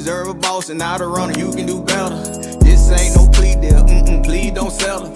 deserve a boss and not a runner. You can do better. This ain't no plea deal. Please don't settle.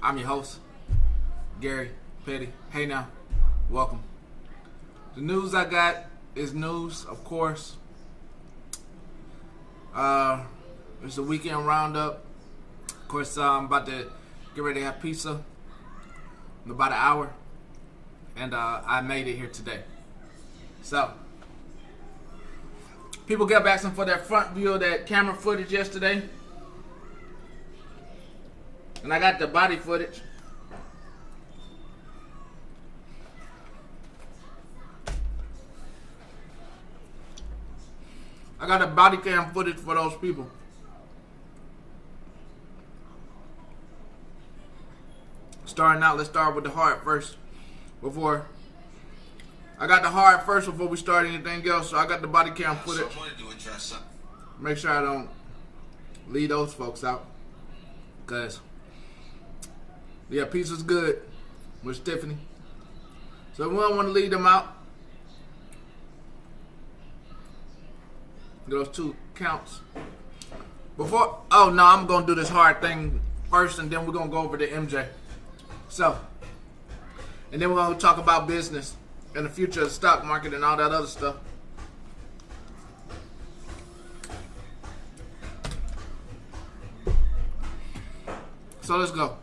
I'm your host, Gary Petty. Hey now, welcome. The news I got is news, of course. It's a weekend roundup. Of course, I'm about to get ready to have pizza in about an hour. And I made it here today. So, people kept asking for that front view of that camera footage yesterday. And I got the body footage. I got the body cam footage for those people. Starting out, let's start with the hard first. I got the hard first before we start anything else. So I got the body cam footage. Make sure I don't leave those folks out. Because, yeah, pizza's good with Tiffany. So we don't want to leave them out. Those two counts. I'm going to do this hard thing first and then we're going to go over to MJ. So, and then we're going to talk about business and the future of the stock market and all that other stuff. So let's go.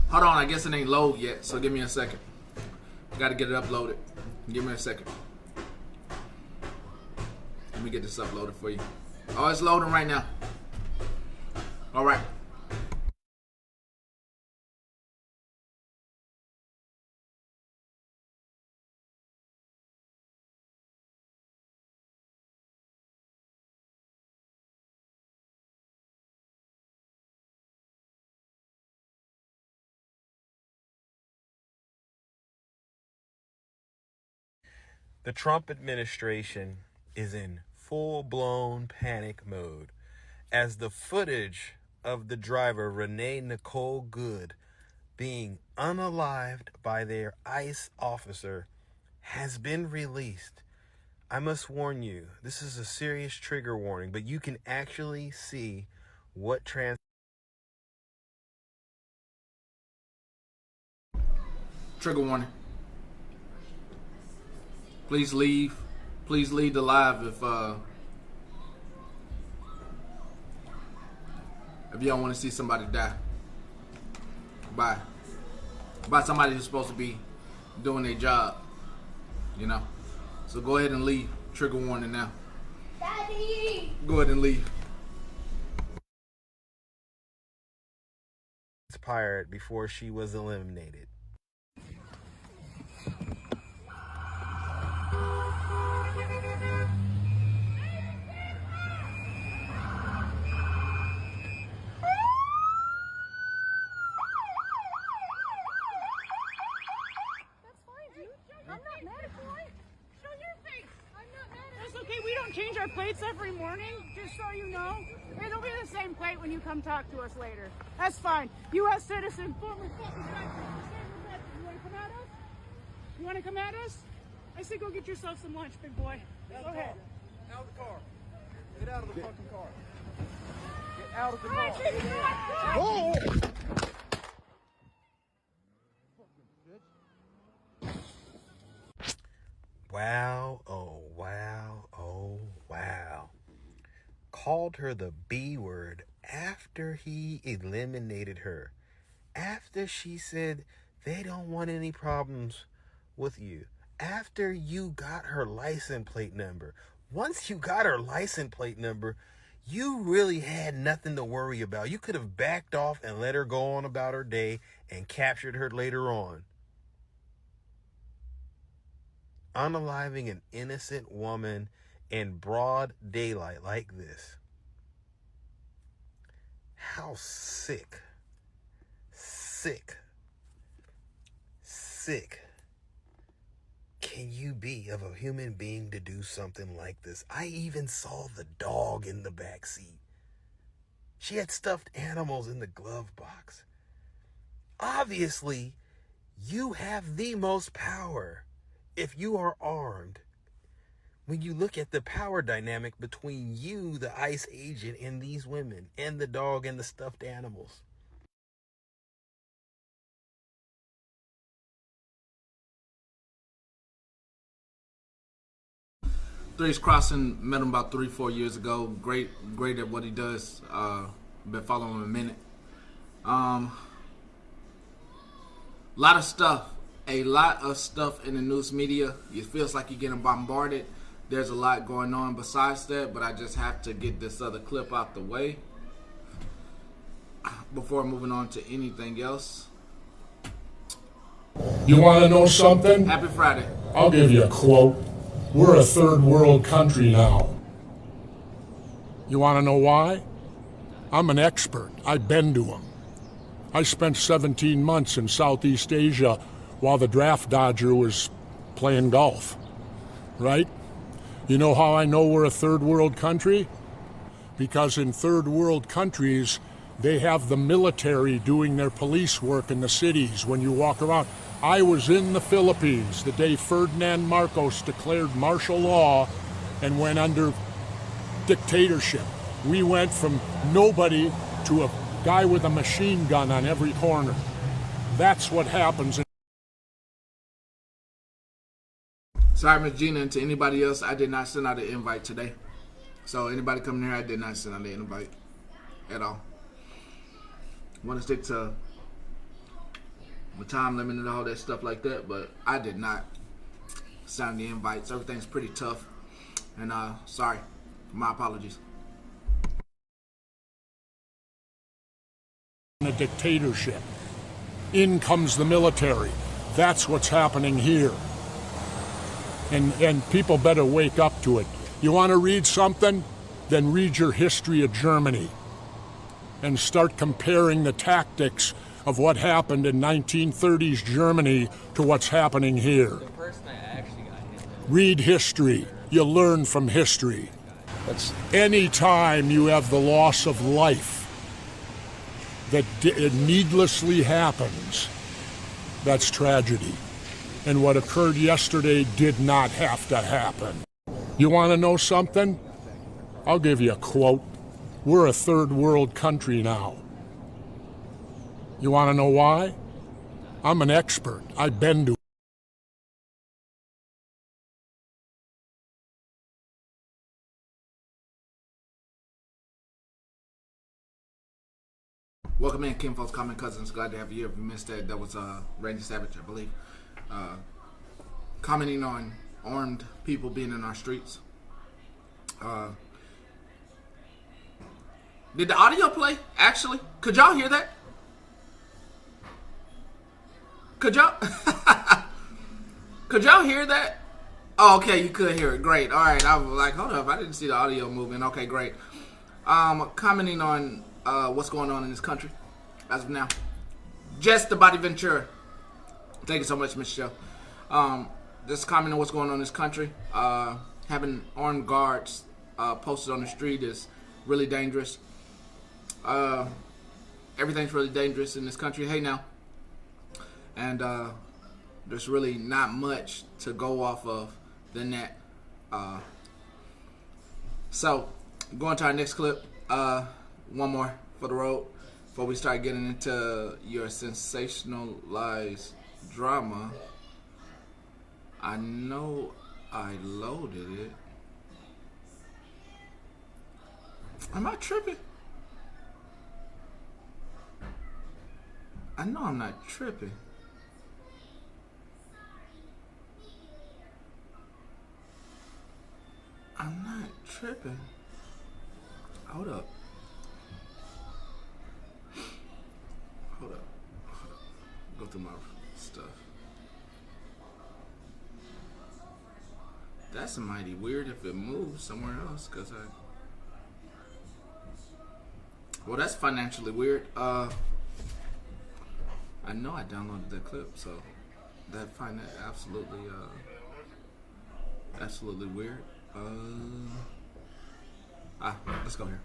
Hold on, I guess it ain't load yet, so give me a second. Got to get it uploaded. Give me a second. Let me get this uploaded for you. Oh, it's loading right now. All right. The Trump administration is in full-blown panic mode as the footage of the driver Renee Nicole Good being unalived by their ICE officer has been released. I must warn you, this is a serious trigger warning, but you can actually see what Trigger warning. Please leave. Please leave the live if you don't want to see somebody die. By somebody who's supposed to be doing their job. You know? So go ahead and leave. Trigger warning now. Daddy! Go ahead and leave. transpired before she was eliminated. We don't change our plates every morning, just so you know. It'll be the same plate when you come talk to us later. That's fine. U.S. citizen, former fucking country. You want to come at us? You want to come at us? I say go get yourself some lunch, big boy. Go ahead. Out of the car. Get out of the fucking car. Get out of the car. Oh! Wow, oh wow, oh wow. Called her the B word after he eliminated her. After she said they don't want any problems with you. After you got her license plate number. Once you got her license plate number, you really had nothing to worry about. You could have backed off and let her go on about her day and captured her later on. Unaliving an innocent woman in broad daylight like this. How sick sick can you be of a human being to do something like this? I even saw the dog in the back seat. She had stuffed animals in the glove box. Obviously, you have the most power if you are armed. When you look at the power dynamic between you, the ICE agent, and these women, and the dog and the stuffed animals. Three's Crossing, met him about 3-4 years ago. Great at what he does. Been following him a minute. A lot of stuff in the news media. It feels like you're getting bombarded. There's a lot going on besides that, but I just have to get this other clip out the way before moving on to anything else. You want to know something? Happy Friday. I'll give you a quote. We're a third world country now. You want to know why? I'm an expert. I've been to them. I spent 17 months in Southeast Asia while the draft dodger was playing golf. Right? You know how I know we're a third world country? Because in third world countries, they have the military doing their police work in the cities when you walk around. I was in the Philippines the day Ferdinand Marcos declared martial law and went under dictatorship. We went from nobody to a guy with a machine gun on every corner. That's what happens. Sorry, Miss Gina, and to anybody else, I did not send out an invite today. So anybody coming here, I did not send out an invite at all. Want to stick to my time limit and all that stuff like that, but I did not send the invites. Everything's pretty tough, and sorry, my apologies. A dictatorship. In comes the military. That's what's happening here. And people better wake up to it. You want to read something? Then read your history of Germany and start comparing the tactics of what happened in 1930s Germany to what's happening here. Read history. You learn from history. Any time you have the loss of life that needlessly happens, that's tragedy. And what occurred yesterday did not have to happen. You want to know something? I'll give you a quote. We're a third world country now. You want to know why? I'm an expert. I've been to Welcome in, Kim Folks, Common Cousins. Glad to have you here. If you missed that, that was Randy Savage, I believe, commenting on armed people being in our streets. Did the audio play, actually? Could y'all hear that? Could y'all hear that? Oh, okay, you could hear it. Great. All right, I was like, hold up, I didn't see the audio moving. Okay, great. Commenting on what's going on in this country as of now. Just the Body Ventura. Thank you so much, Michelle. Just commenting on what's going on in this country. Having armed guards posted on the street is really dangerous. Everything's really dangerous in this country. Hey now. And there's really not much to go off of than that. So, going to our next clip. One more for the road before we start getting into your sensationalized drama. I know I loaded it. Am I tripping? I know I'm not tripping. I'm not tripping. Hold up. Hold up. Go through my stuff. That's mighty weird if it moves somewhere else, cause well, that's financially weird. I know I downloaded that clip, so I find that absolutely weird. Let's go here.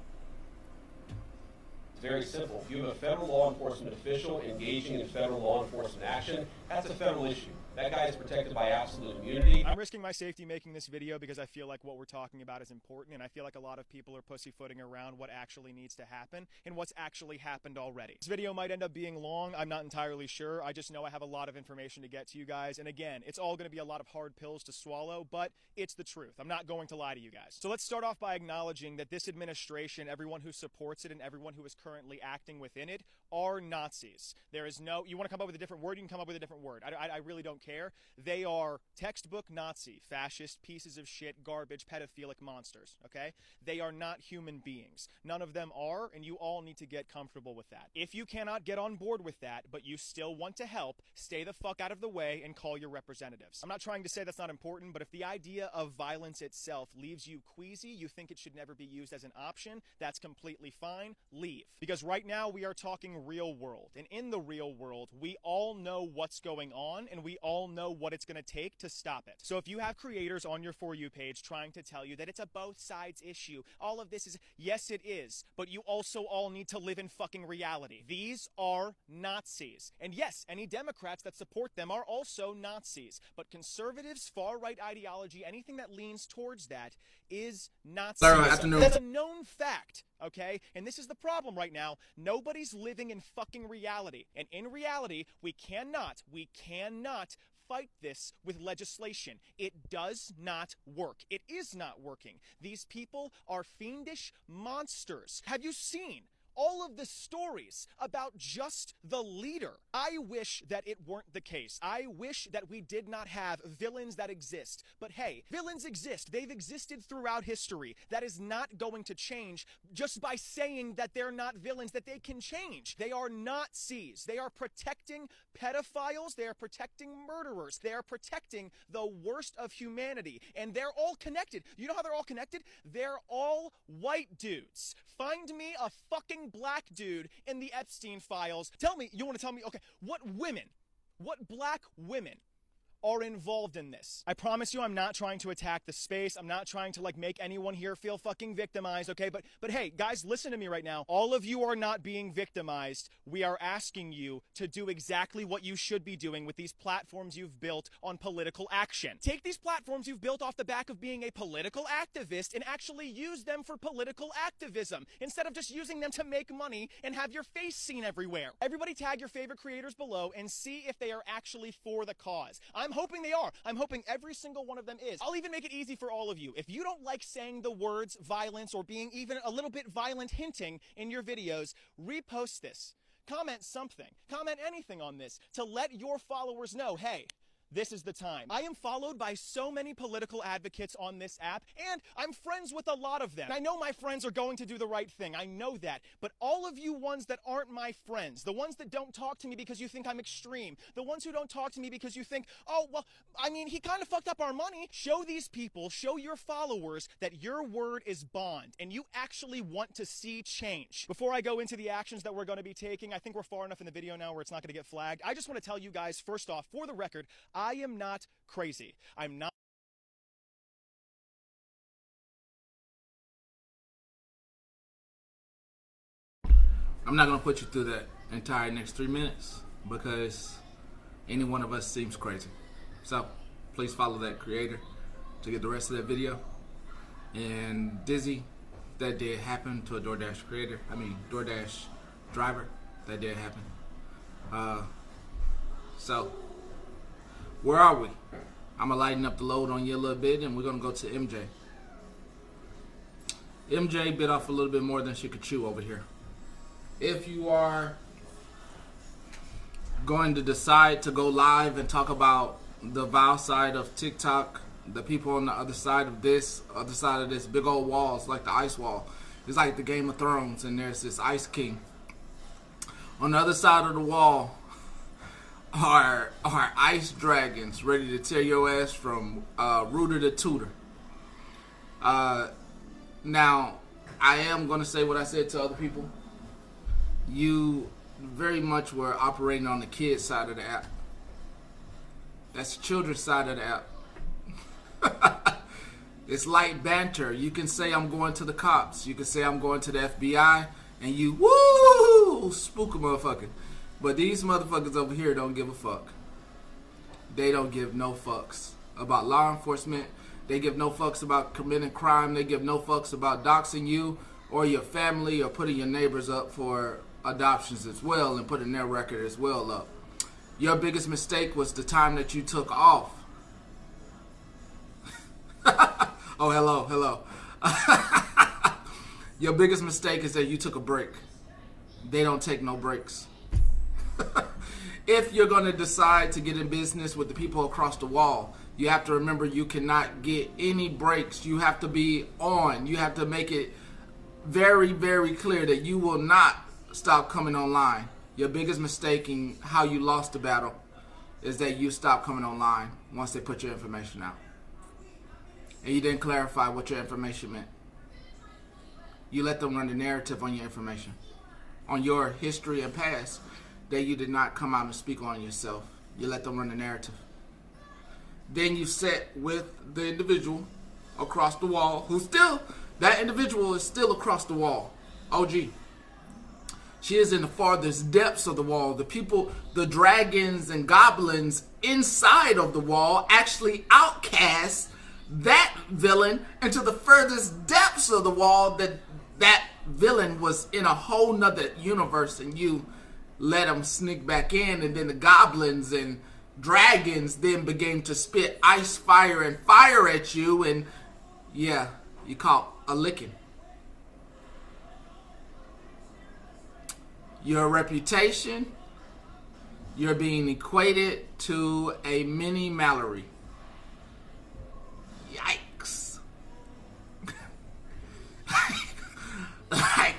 It's very simple. If you have a federal law enforcement official engaging in federal law enforcement action, that's a federal issue. That guy is protected by absolute immunity. I'm risking my safety making this video because I feel like what we're talking about is important, and I feel like a lot of people are pussyfooting around what actually needs to happen and what's actually happened already. This video might end up being long. I'm not entirely sure. I just know I have a lot of information to get to you guys, and again, it's all going to be a lot of hard pills to swallow, but it's the truth. I'm not going to lie to you guys. So let's start off by acknowledging that this administration, everyone who supports it and everyone who is currently acting within it, are Nazis. There is no, you want to come up with a different word, you can come up with a different word. I really don't care. They are textbook Nazi, fascist, pieces of shit, garbage, pedophilic monsters, okay? They are not human beings. None of them are, and you all need to get comfortable with that. If you cannot get on board with that, but you still want to help, stay the fuck out of the way and call your representatives. I'm not trying to say that's not important, but if the idea of violence itself leaves you queasy, you think it should never be used as an option, that's completely fine. Leave. Because right now we are talking real world, and in the real world, we all know what's going on, and we all know what it's going to take to stop it. So if you have creators on your For You page trying to tell you that it's a both sides issue, all of this is, yes it is, but you also all need to live in fucking reality. These are Nazis. And yes, any Democrats that support them are also Nazis. But conservatives, far-right ideology, anything that leans towards that is Nazism. That's a known fact. Okay? And this is the problem right now. Nobody's living in fucking reality. And in reality, we cannot fight this with legislation. It does not work. It is not working. These people are fiendish monsters. Have you seen all of the stories about just the leader? I wish that it weren't the case. I wish that we did not have villains that exist. But hey, villains exist. They've existed throughout history. That is not going to change just by saying that they're not villains, that they can change. They are Nazis. They are protecting pedophiles. They are protecting murderers. They are protecting the worst of humanity. And they're all connected. You know how they're all connected? They're all white dudes. Find me a fucking black dude in the Epstein files. Tell me, you want to tell me, okay, what black women are involved in this? I promise you I'm not trying to attack the space. I'm not trying to like make anyone here feel fucking victimized, okay? But hey, guys, listen to me right now. All of you are not being victimized. We are asking you to do exactly what you should be doing with these platforms you've built on political action. Take these platforms you've built off the back of being a political activist and actually use them for political activism instead of just using them to make money and have your face seen everywhere. Everybody tag your favorite creators below and see if they are actually for the cause. I'm hoping they are. I'm hoping every single one of them is. I'll even make it easy for all of you. If you don't like saying the words violence or being even a little bit violent hinting in your videos, repost this. Comment something. Comment anything on this to let your followers know, hey, this is the time. I am followed by so many political advocates on this app, and I'm friends with a lot of them. I know my friends are going to do the right thing. I know that. But all of you ones that aren't my friends, the ones that don't talk to me because you think I'm extreme, the ones who don't talk to me because you think, oh, well, I mean, he kind of fucked up our money. Show these people, show your followers that your word is bond, and you actually want to see change. Before I go into the actions that we're going to be taking, I think we're far enough in the video now where it's not going to get flagged. I just want to tell you guys, first off, for the record, I am not crazy. I'm not. I'm not going to put you through that entire next 3 minutes because any one of us seems crazy. So please follow that creator to get the rest of that video. And Dizzy, that did happen to a DoorDash driver. That did happen. So where are we? I'm gonna lighten up the load on you a little bit, and we're gonna go to MJ. MJ bit off a little bit more than she could chew over here. If you are going to decide to go live and talk about the vile side of TikTok, the people on the other side of this big old wall, it's like the ice wall. It's like the Game of Thrones, and there's this Ice King. On the other side of the wall are ice dragons ready to tear your ass from rooter to tutor. Now, I am going to say what I said to other people. You very much were operating on the kids side of the app. That's the children's side of the app. It's light banter. You can say I'm going to the cops. You can say I'm going to the FBI, and you woo spook a motherfucker. But these motherfuckers over here don't give a fuck. They don't give no fucks about law enforcement. They give no fucks about committing crime. They give no fucks about doxing you or your family or putting your neighbors up for adoptions as well and putting their record as well up. Your biggest mistake was the time that you took off. Oh, hello. Your biggest mistake is that you took a break. They don't take no breaks. If you're going to decide to get in business with the people across the wall, you have to remember you cannot get any breaks. You have to be on. You have to make it very, very clear that you will not stop coming online. Your biggest mistake in how you lost the battle is that you stopped coming online once they put your information out. And you didn't clarify what your information meant. You let them run the narrative on your information, on your history and past, that you did not come out and speak on yourself. You let them run the narrative. Then you sat with the individual across the wall, that individual is still across the wall. OG. She is in the farthest depths of the wall. The people, the dragons and goblins inside of the wall actually outcast that villain into the furthest depths of the wall. That villain was in a whole nother universe, and you let him sneak back in, and then the goblins and dragons then began to spit ice, fire, and fire at you, and yeah, you caught a licking. Your reputation, you're being equated to a mini Mallory. Yikes. Like,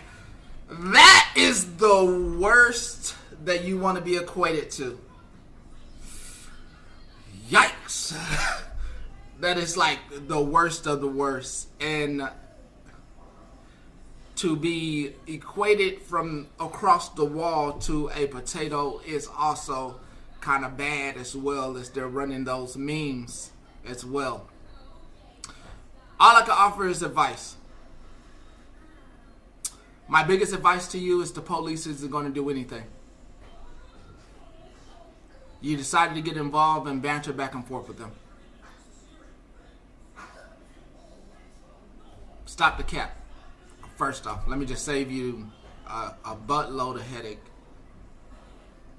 that is the worst that you want to be equated to. Yikes. That is like the worst of the worst. And to be equated from across the wall to a potato is also kind of bad, as well as they're running those memes as well. All I can offer is advice. My biggest advice to you is the police isn't going to do anything. You decided to get involved and banter back and forth with them. Stop the cap. First off, let me just save you a buttload of headache.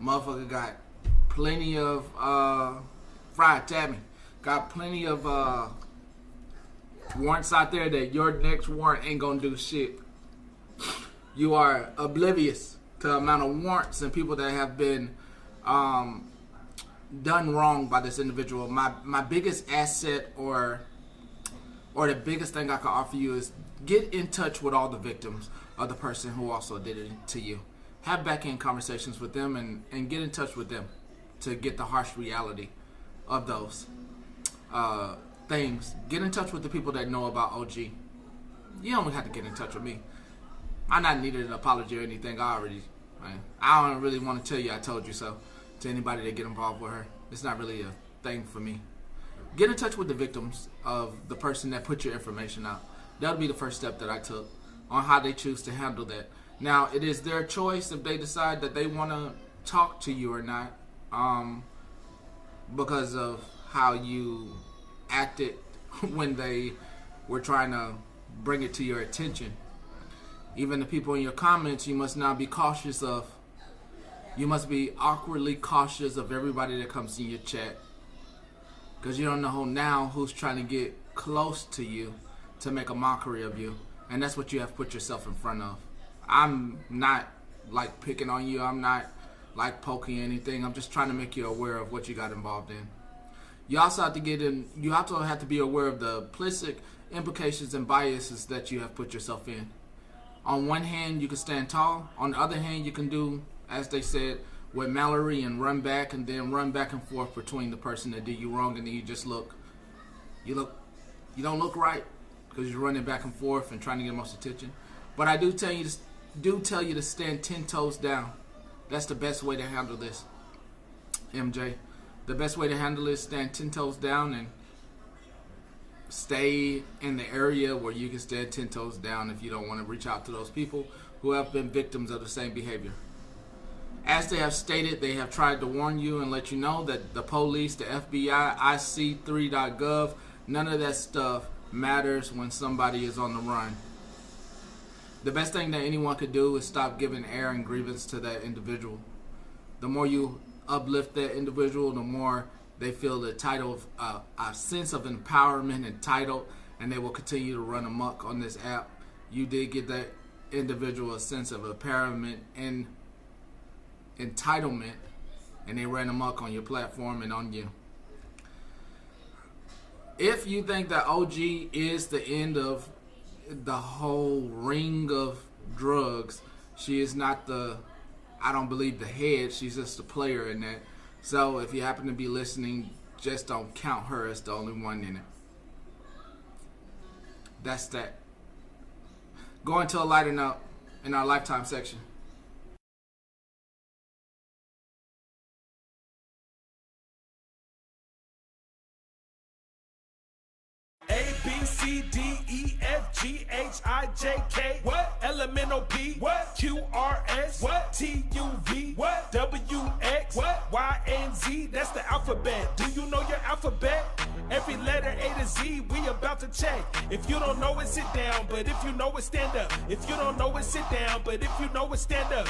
Motherfucker got plenty of fried tabby. Got plenty of warrants out there that your next warrant ain't gonna do shit. You are oblivious to the amount of warrants and people that have been done wrong by this individual. My biggest asset or the biggest thing I can offer you is get in touch with all the victims of the person who also did it to you. Have back-end conversations with them and get in touch with them to get the harsh reality of those things. Get in touch with the people that know about OG. You don't have to get in touch with me. I'm not needing an apology or anything. I don't really want to tell you I told you so to anybody that get involved with her. It's not really a thing for me. Get in touch with the victims of the person that put your information out. That'll be the first step that I took on how they choose to handle that. Now, it is their choice if they decide that they want to talk to you or not, because of how you acted when they were trying to bring it to your attention. Even the people in your comments, you must now be cautious of. You must be awkwardly cautious of everybody that comes in your chat, because you don't know who's trying to get close to you to make a mockery of you, and that's what you have put yourself in front of. I'm not like picking on you. I'm not like poking anything. I'm just trying to make you aware of what you got involved in. You also have to you also have to be aware of the implicit implications and biases that you have put yourself in. On one hand, you can stand tall. On the other hand, you can do, as they said, with Mallory, and run back and then run back and forth between the person that did you wrong, and then you just you don't look right because you're running back and forth and trying to get the most attention. But I do tell you to stand 10 toes down That's the best way to handle this, MJ. The best way to handle it is stand 10 toes down and stay in the area where you can stand 10 toes down if you don't want to reach out to those people who have been victims of the same behavior. As they have stated, they have tried to warn you and let you know that the police, the FBI, IC3.gov, none of that stuff matters when somebody is on the run. The best thing that anyone could do is stop giving air and grievance to that individual. The more you uplift that individual, the more they feel the title of a sense of empowerment and title, and they will continue to run amok on this app. You did get that individual a sense of empowerment and entitlement, and they ran amok on your platform and on you. If you think that OG is the end of the whole ring of drugs, she is not I don't believe the head, she's just a player in that. So if you happen to be listening, just don't count her as the only one in it. That's that. Going to a lighter note in our lifetime section. A-B-C-D-E-F-G-H-I-J-K. What? L-M-N-O-P. What? Q-R-S. What? T-U-V. What? W-X. What? Y-N-Z. That's the alphabet. Do you know your alphabet? Every letter A to Z, we about to check. If you don't know it, sit down. But if you know it, stand up. If you don't know it, sit down. But if you know it, stand up.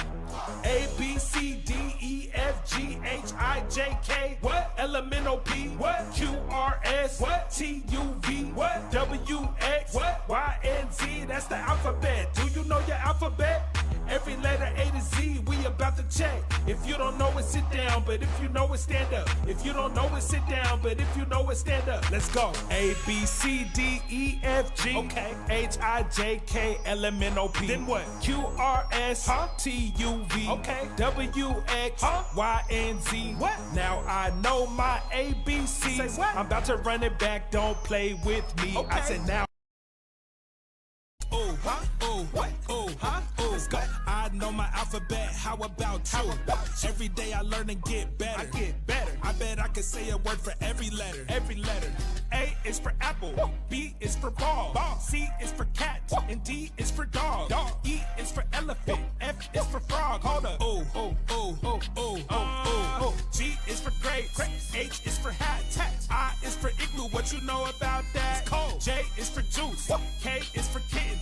A-B-C-D-E-F-G-H-I-J-K. What? L-M-N-O-P. What? Q-R-S. What? T-U-V. What? W-X. What? Y-N-Z. That's the alphabet. Do you know your alphabet? Every letter A to Z, we about to check. If you don't know it, sit down. But if you know it, stand up. If you don't know it, sit down. But if you know it, stand up. Let's go. A, B, C, D, E, F, G. Okay. H, I, J, K, L, M, N, O, P. Then what? Q, R, S, T, U, V. Okay. W, X, Y, and Z. What? Now I know my ABCs. Say what? I'm about to run it back. Don't play with me. Okay. I said now. Oh, huh? Oh, what? Oh, huh? Oh, let's go. I know my alphabet. How about you? Every day I learn and get better. I get better. I bet I can say a word for every letter. Every letter. A is for apple. B is for ball. C is for cat. And D is for dog. E is for elephant. F is for frog. Hold up. O, O, O, O, O, O, O. G is for grapes. H is for hat. I is for igloo. What you know about that? It's cold. J is for juice. K is for kitten.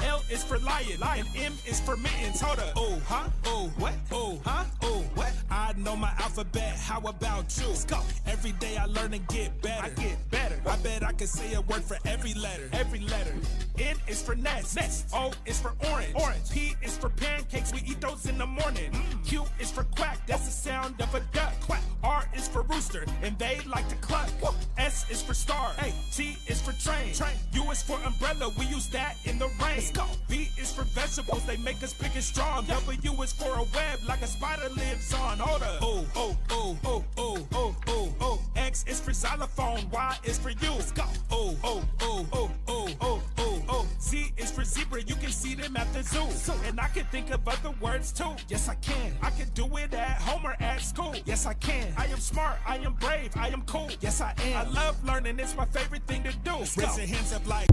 L is for lion. And M is for mittens. Hold up. Oh, huh? Oh, what? Oh, huh? Oh, what? I know my alphabet. How about you? Let's go. Every day I learn and get better. I get better. I bet I can say a word for every letter. Every letter. N is for nest. O is for orange. P is for pancakes. We eat those in the morning. Q is for quack. That's the sound of a duck. Quack. R is for rooster. And they like to cluck. S is for star. T is for train. U is for umbrella. We use that in the rain. Let's go. V is for vegetables. They make us big and strong. W is for a web like a spider lives on. Hold up. O, O, O, O, O, O, O, O. X is for xylophone. Y is for you. Let's go. O, O, O, O, O, O, O, O. Z is for zebra. You can see them at the zoo. And I can think of other words too. Yes, I can. I can do it at home or at school. Yes, I can. I am smart. I am brave. I am cool. Yes, I am. I love learning. It's my favorite thing to do. Raise your hands up like.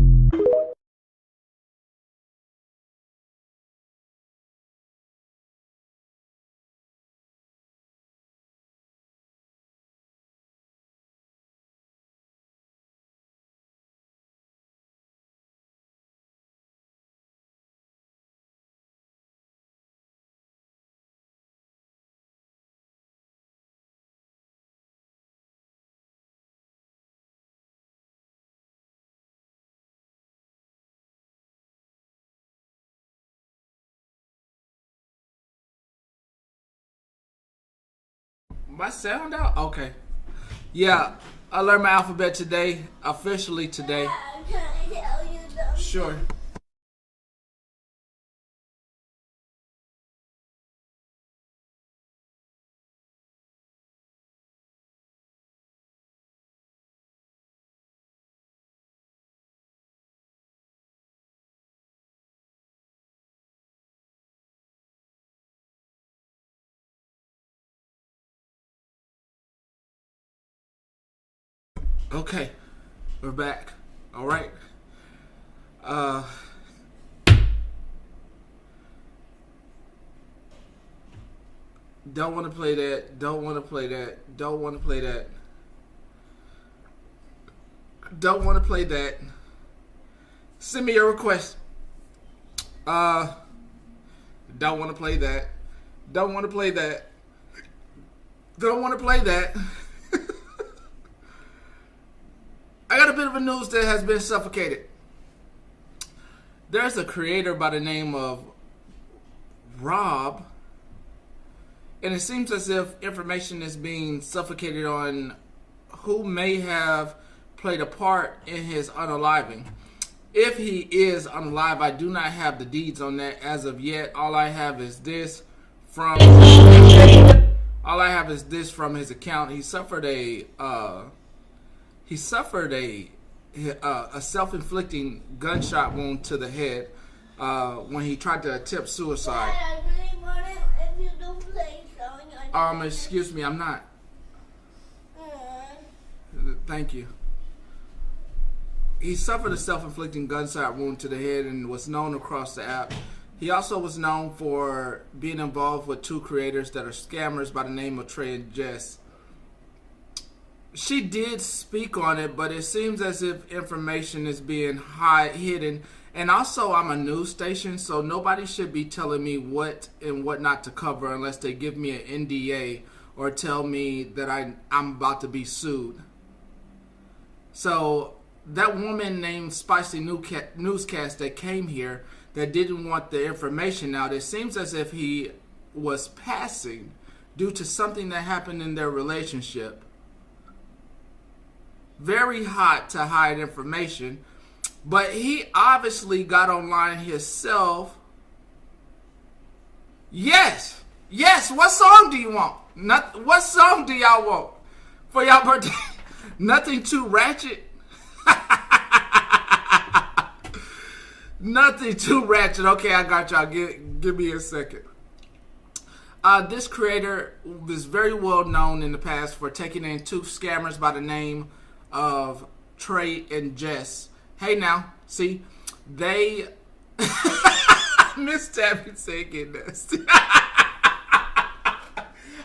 My sound out? Okay. Yeah, I learned my alphabet today, officially today. Can I tell you something? Sure. Okay, we're back. All right. Don't want to play that. Don't want to play that. Don't want to play that. Don't want to play that. Send me your request. Don't want to play that. Don't want to play that. Don't want to play that. I got a bit of a news that has been suffocated. There's a creator by the name of Rob, and it seems as if information is being suffocated on who may have played a part in his unaliving. If he is unalive, I do not have the deeds on that as of yet. All I have is this from his account. He suffered a self-inflicting gunshot wound to the head when he tried to attempt suicide. Dad, I really want it if you don't play song. Excuse me, I'm not. Thank you. He suffered a self-inflicting gunshot wound to the head and was known across the app. He also was known for being involved with two creators that are scammers by the name of Trey and Jess. She did speak on it, but it seems as if information is being hidden. And also, I'm a news station, so nobody should be telling me what and what not to cover unless they give me an NDA or tell me that I'm about to be sued. So that woman named Spicy Newscast that came here that didn't want the information out, it seems as if he was passing due to something that happened in their relationship. Very hot to hide information, but he obviously got online himself. Yes, what song do you want? What song do y'all want for y'all birthday? Nothing too ratchet. Nothing too ratchet. Okay, I got y'all. Give me a second. This creator was very well known in the past for taking in two scammers by the name of Trey and Jess. Hey now, see, they Miss Tabby saying this.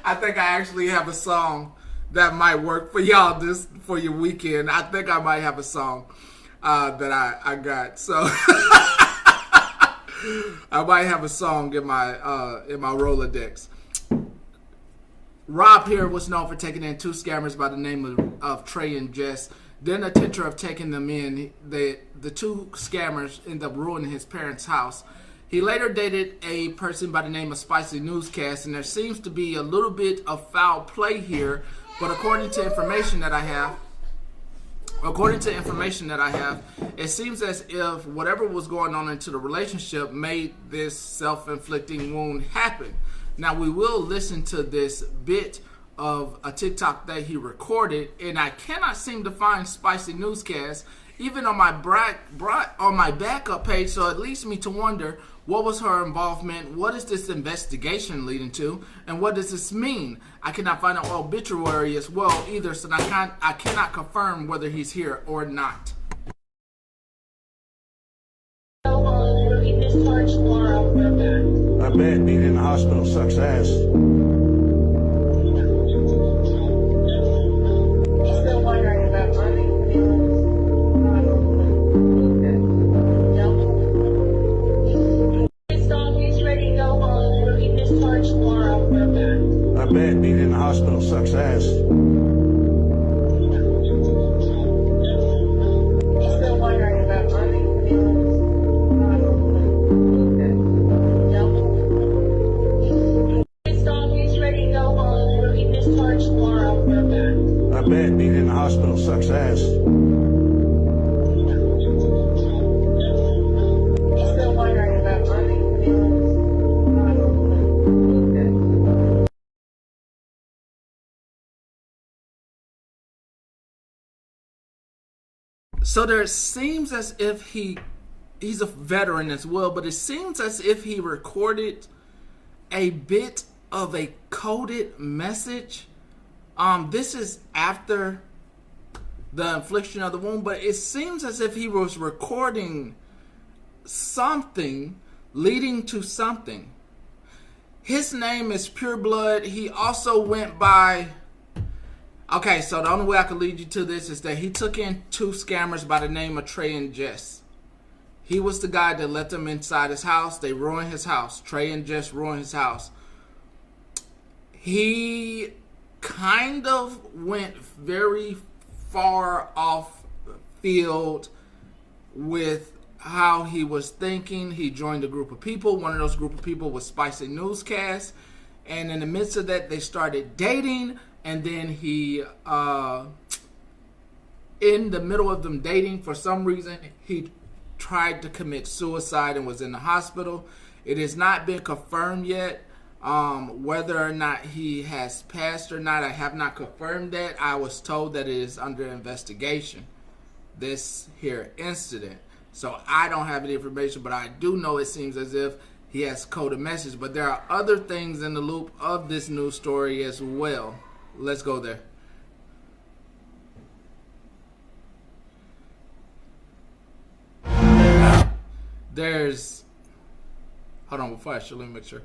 I think I actually have a song that might work for y'all for your weekend. I think I might have a song that I got. So I might have a song in my Rolodex. Rob here was known for taking in two scammers by the name of Trey and Jess. Then a attempt of taking them in, the two scammers ended up ruining his parents' house. He later dated a person by the name of Spicy Newscast, and there seems to be a little bit of foul play here. But according to information that I have, it seems as if whatever was going on into the relationship made this self-inflicting wound happen. Now, we will listen to this bit of a TikTok that he recorded, and I cannot seem to find Spicy Newscast even on my backup page, so it leads me to wonder, what was her involvement? What is this investigation leading to? And what does this mean? I cannot find an obituary as well either, so I cannot confirm whether he's here or not. I bet being in the hospital sucks ass. Still wondering about money. I bet being in the hospital sucks ass. Still wondering about money. I bet being in the hospital sucks ass. Still wondering about money. So there seems as if he's a veteran as well, but it seems as if he recorded a bit of a coded message. This is after the infliction of the wound, but it seems as if he was recording something leading to something. His name is Pureblood. He also went by... Okay, so the only way I can lead you to this is that he took in 2 scammers by the name of Trey and Jess. He was the guy that let them inside his house. They ruined his house. Trey and Jess ruined his house. He kind of went very far off field with how he was thinking. He joined a group of people. One of those group of people was Spicy Newscast. And in the midst of that, they started dating. And then he, in the middle of them dating, for some reason, he tried to commit suicide and was in the hospital. It has not been confirmed yet whether or not he has passed or not. I have not confirmed that. I was told that it is under investigation, this here incident. So I don't have any information, but I do know it seems as if he has coded message. But there are other things in the loop of this news story as well. Let's go there. There's... Hold on, before I show, let me make sure.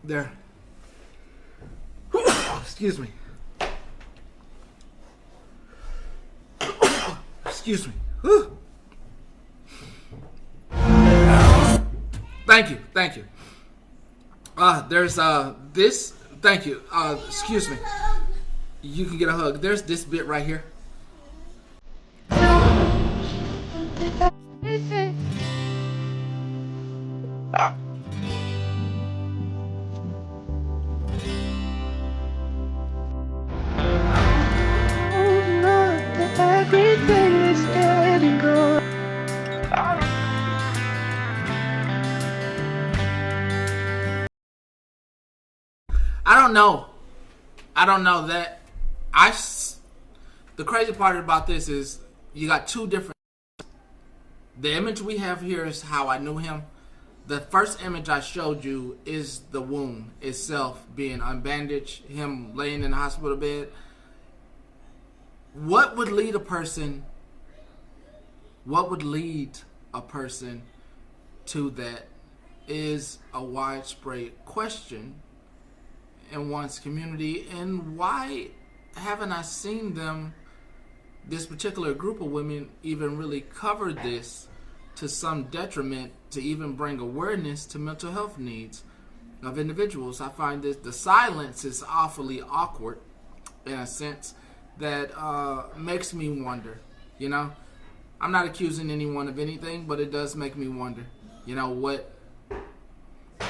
There. Excuse me. Excuse me. Thank you, thank you. There's this. Thank you. Excuse me. You can get a hug. There's this bit right here. I don't know that. The crazy part about this is you got 2 different. The image we have here is how I knew him. The first image I showed you is the wound itself being unbandaged, him laying in the hospital bed. What would lead a person to that is a widespread question in one's community. And why haven't I seen them, this particular group of women, even really cover this to some detriment to even bring awareness to mental health needs of individuals? I find that the silence is awfully awkward in a sense that makes me wonder. You know, I'm not accusing anyone of anything, but it does make me wonder, you know,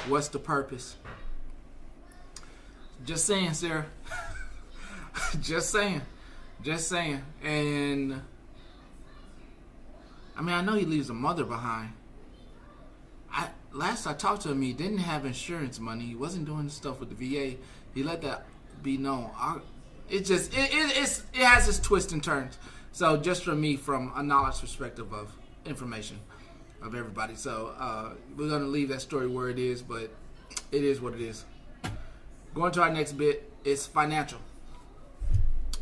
what's the purpose? Just saying, Sarah. Just saying. And I mean, I know he leaves a mother behind. Last I talked to him, he didn't have insurance money. He wasn't doing stuff with the VA. He let that be known. It has its twists and turns. So just from me, from a knowledge perspective of information of everybody. So we're gonna leave that story where it is, but it is what it is. Going to our next bit is financial.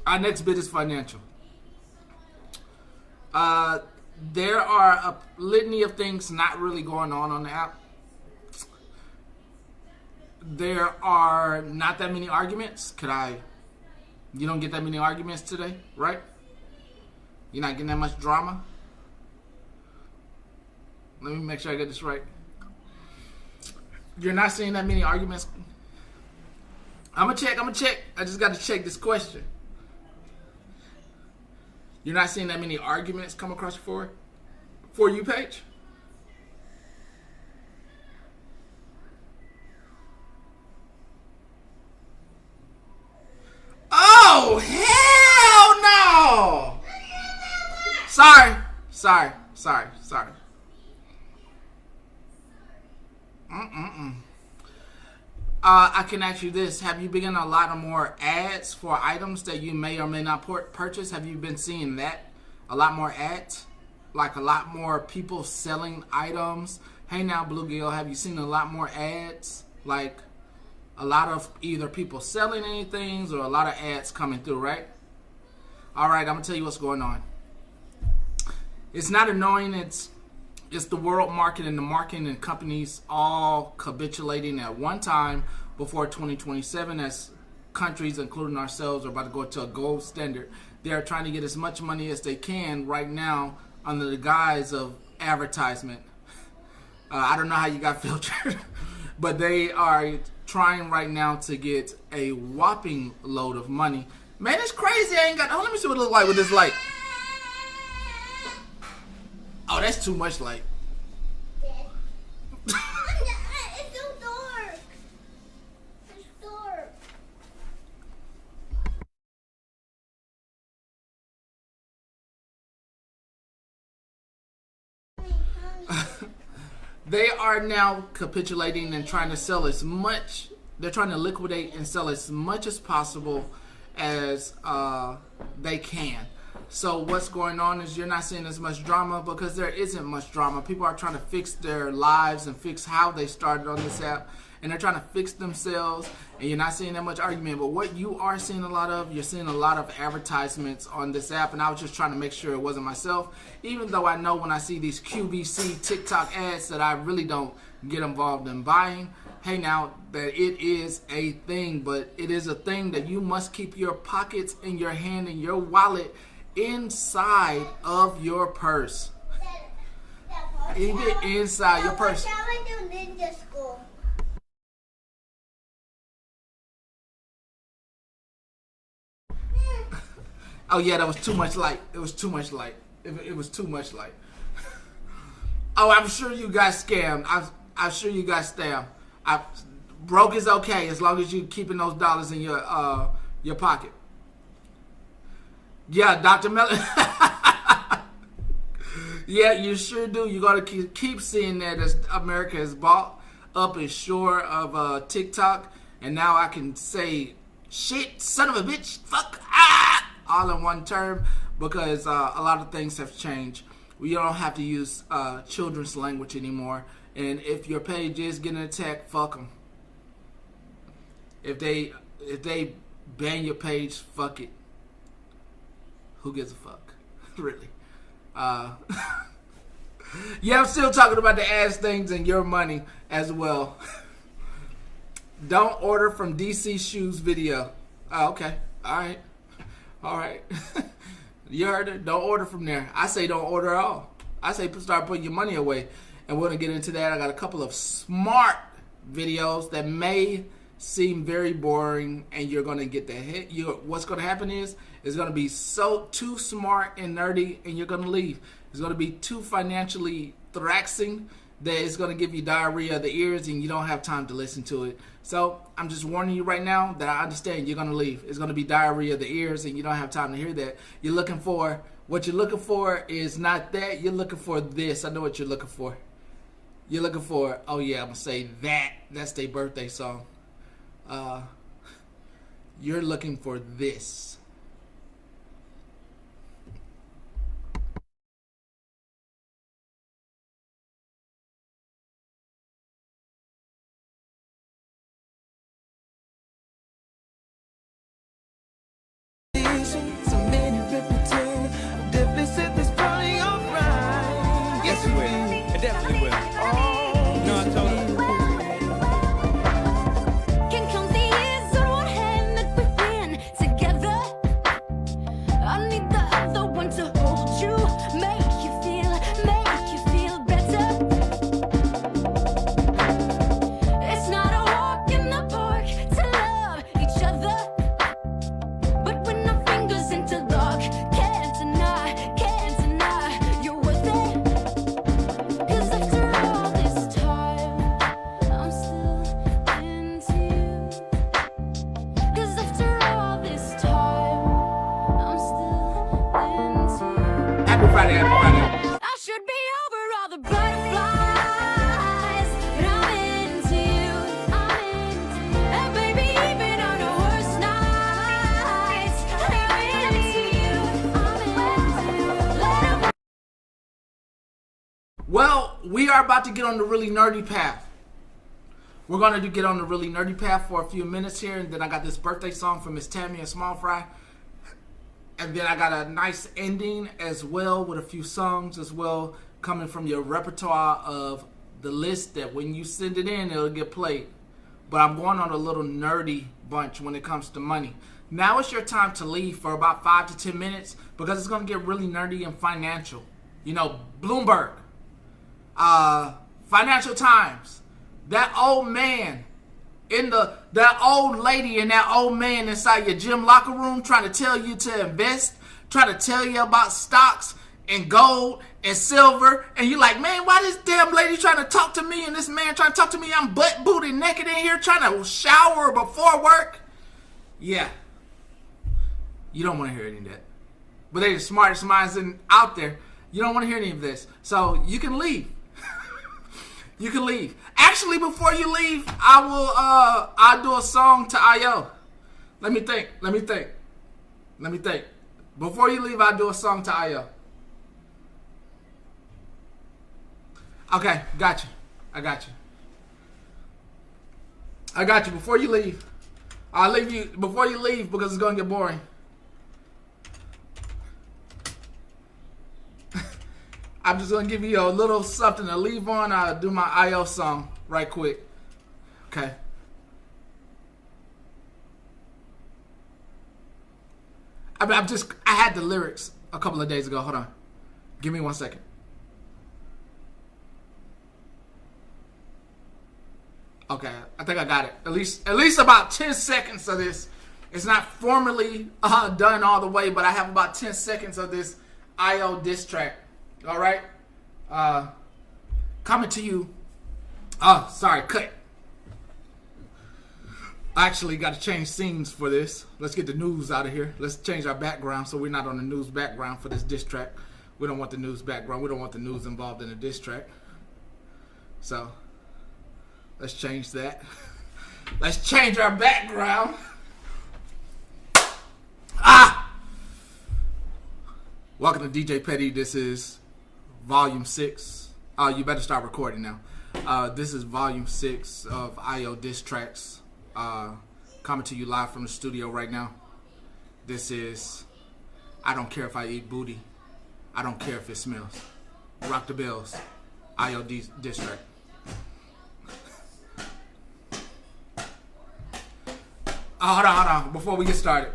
Our next bit is financial. There are a litany of things not really going on the app. There are not that many arguments. You don't get that many arguments today, right? You're not getting that much drama. Let me make sure I get this right. You're not seeing that many arguments. I'm gonna check. I just got to check this question. You're not seeing that many arguments come across your For You page? Oh, hell no! Sorry. I can ask you this. Have you been getting a lot of more ads for items that you may or may not purchase? Have you been seeing that? A lot more ads? Like a lot more people selling items? Hey now, Bluegill, have you seen a lot more ads? Like a lot of either people selling anything or a lot of ads coming through, right? All right, I'm gonna tell you what's going on. It's not annoying. It's the world market and the marketing and companies all capitulating at one time before 2027, as countries, including ourselves, are about to go to a gold standard. They are trying to get as much money as they can right now under the guise of advertisement. I don't know how you got filtered, but they are trying right now to get a whopping load of money. Man, it's crazy. I ain't got. Oh, let me see what it looks like with this light. Oh, that's too much light. It's so dark. It's dark. They are now capitulating and trying to sell as much. They're trying to liquidate and sell as much as possible as they can. So what's going on is you're not seeing as much drama because there isn't much drama. People are trying to fix their lives and fix how they started on this app, and they're trying to fix themselves, and you're not seeing that much argument. But what you are seeing a lot of, you're seeing a lot of advertisements on this app, and I was just trying to make sure it wasn't myself, even though I know when I see these QVC TikTok ads that I really don't get involved in buying. Hey, now that it is a thing, but it is a thing that you must keep your pockets in your hand and your wallet inside of your purse. Keep it inside your purse. Shall I do ninja school? Oh yeah, that was too much light. It was too much light. It was too much light. Oh, I'm sure you got scammed. I'm sure you got scammed. Broke is okay as long as you keeping those dollars in your pocket. Yeah, Dr. Mellon. Yeah, you sure do. You gotta keep seeing that as America has bought up its shore of TikTok, and now I can say shit, son of a bitch, fuck, all in one term, because a lot of things have changed. We don't have to use children's language anymore, and if your page is getting attacked, fuck them. If they ban your page, fuck it. Who gives a fuck? Really? Yeah, I'm still talking about the ass things and your money as well. Don't order from DC Shoes video. Oh, okay. All right. You heard it. Don't order from there. I say don't order at all. I say start putting your money away. And we're gonna get into that. I got a couple of smart videos that may seem very boring, and you're gonna get the hit. What's gonna happen is it's gonna be so too smart and nerdy, and you're gonna leave. It's gonna be too financially thraxing that it's gonna give you diarrhea of the ears, and you don't have time to listen to it. So I'm just warning you right now that I understand you're gonna leave. It's gonna be diarrhea of the ears, and you don't have time to hear that. What you're looking for is not that. You're looking for this. I know what you're looking for. You're looking for, oh yeah, I'm gonna say that. That's their birthday song. You're looking for this. Yes, it will. It definitely will. You know, I told her. Can count the years on one hand that we've been together. I need the other one to hold you, make you feel better. It's not a walk in the park to love each other, but when our fingers interlock, can't deny you're worth it. 'Cause after all this time, I'm still into you. 'Cause after all this time, I'm still into you. Happy Friday, happy Friday. I should be over all the butterflies, but I'm into you. And baby, even on the worst nights, I'm into you. Let 'em Well, we are about to get on the really nerdy path. We're going to get on the really nerdy path for a few minutes here, and then I got this birthday song from Miss Tammy and Small Fry. And then I got a nice ending as well with a few songs as well coming from your repertoire of the list that when you send it in, it'll get played. But I'm going on a little nerdy bunch when it comes to money. Now it's your time to leave for about 5 to 10 minutes because it's going to get really nerdy and financial. You know, Bloomberg, Financial Times, that old man that old lady and that old man inside your gym locker room trying to tell you to invest, trying to tell you about stocks and gold and silver, and you're like, man, why this damn lady trying to talk to me and this man trying to talk to me? I'm butt booty naked in here trying to shower before work. Yeah. You don't want to hear any of that. But they're the smartest minds out there. You don't want to hear any of this. So you can leave. You can leave. Actually, before you leave, I'll do a song to IO. Let me think. Before you leave, I'll do a song to IO. Okay, got you. I got you. Before you leave, I'll leave you before you leave because it's gonna get boring. I'm just gonna give you a little something to leave on. I'll do my IO song right quick. Okay. I had the lyrics a couple of days ago. Hold on. Give me 1 second. Okay, I think I got it. At least about 10 seconds of this. It's not formally done all the way, but I have about 10 seconds of this IO diss track. All right? Coming to you. Oh, sorry, cut. I actually got to change scenes for this. Let's get the news out of here. Let's change our background so we're not on the news background for this diss track. We don't want the news background. We don't want the news involved in the diss track. So, let's change that. Let's change our background. Welcome to DJ Petty. This is Volume 6. You better start recording now. This is Volume 6 of IO Diss Tracks. Coming to you live from the studio right now. This is I Don't Care If I Eat Booty. I Don't Care If It Smells. Rock the bells. IO Diss Track. Hold on. Before we get started.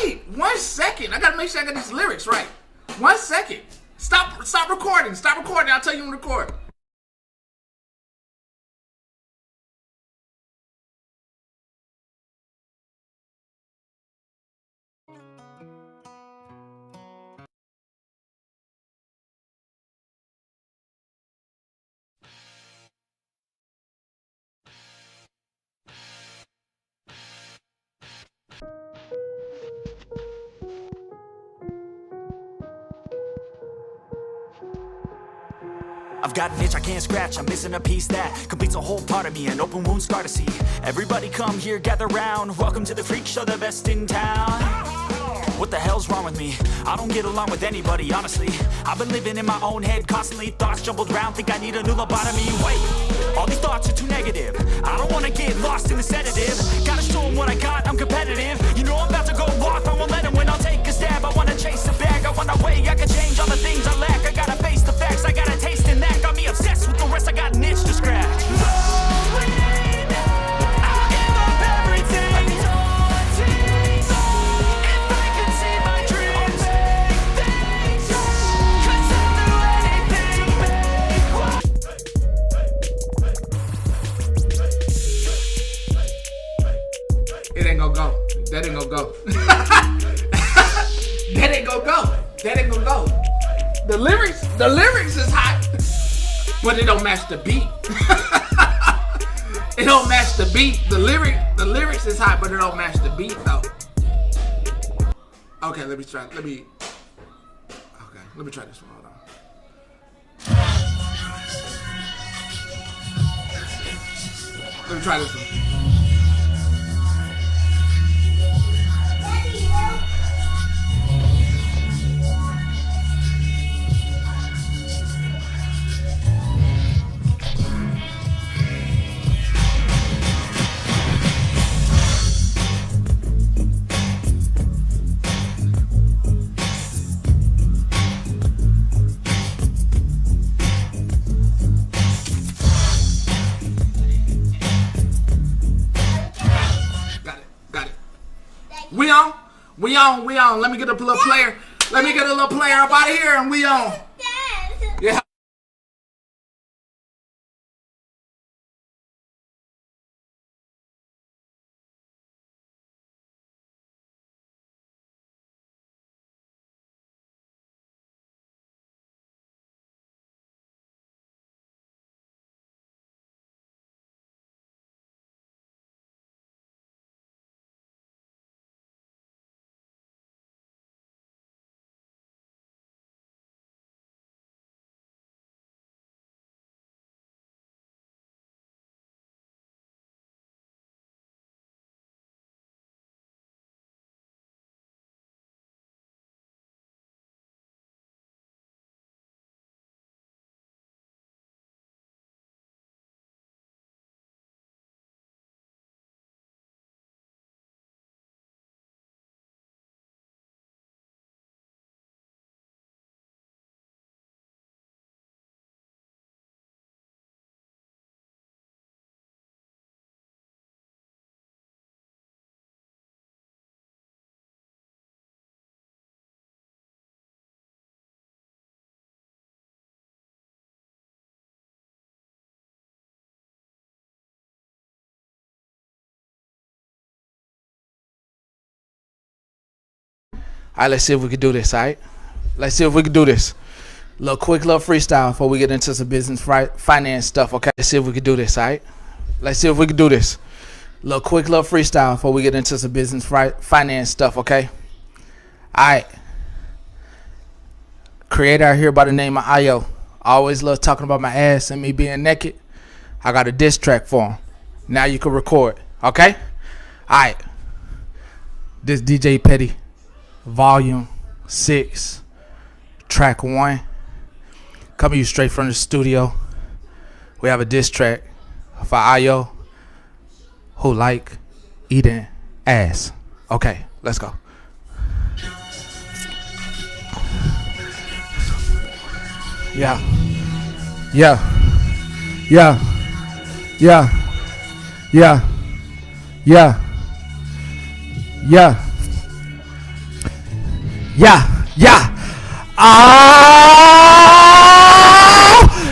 Wait, 1 second. I gotta make sure I got these lyrics right. 1 second. Stop recording. Stop recording. I'll tell you when to record. I've got an itch I can't scratch, I'm missing a piece that completes a whole part of me, an open wound scar to see. Everybody come here, gather round, welcome to the freak show, the best in town. What the hell's wrong with me? I don't get along with anybody, honestly. I've been living in my own head constantly, thoughts jumbled around, think I need a new lobotomy. Wait, all these thoughts are too negative. I don't wanna get lost in the sedative. Gotta show them what I got, I'm competitive. You know I'm about to go off, I won't let them win, I'll take a stab. I wanna chase a bag, I wanna weigh, I can change all the things I lack. I gotta face the facts, I got a taste in that. Got me obsessed with the rest, I got an itch to scratch. It ain't gonna go. That ain't gonna go. That ain't gonna go. That ain't gonna go. The lyrics is hot, but it don't match the beat. It don't match the beat. The lyrics is hot, but it don't match the beat though. Okay, let me try this one. Hold on. Let me try this one. We on. Let me get a little player. Let me get a little player up out of here and we on. Yeah. All right, let's see if we can do this, all right? Let's see if we can do this. Quick little freestyle before we get into some business finance stuff, okay? Let's see if we can do this, all right? Let's see if we can do this. Quick little freestyle before we get into some business finance stuff, okay? All right. Creator out here by the name of Io. I always love talking about my ass and me being naked. I got a diss track for him. Now you can record, okay? All right. This DJ Petty. Volume 6, track 1, coming to you straight from the studio. We have a diss track for Io, who like eating ass. Okay, let's go. Yeah.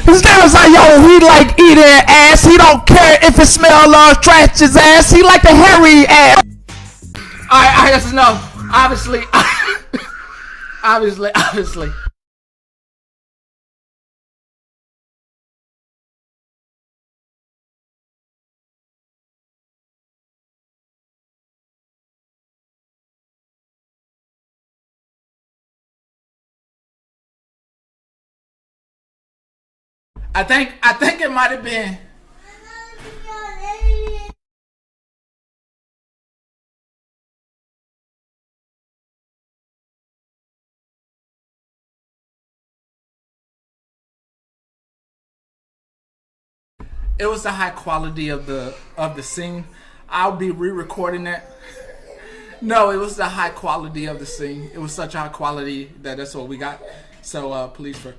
His name is Io. He like eating ass. He don't care if it smell trash his ass. He like the hairy ass. I just know. Obviously. I think it might have been. It was the high quality of the scene. I'll be re-recording that. No, it was the high quality of the scene. It was such high quality that's what we got. So please for.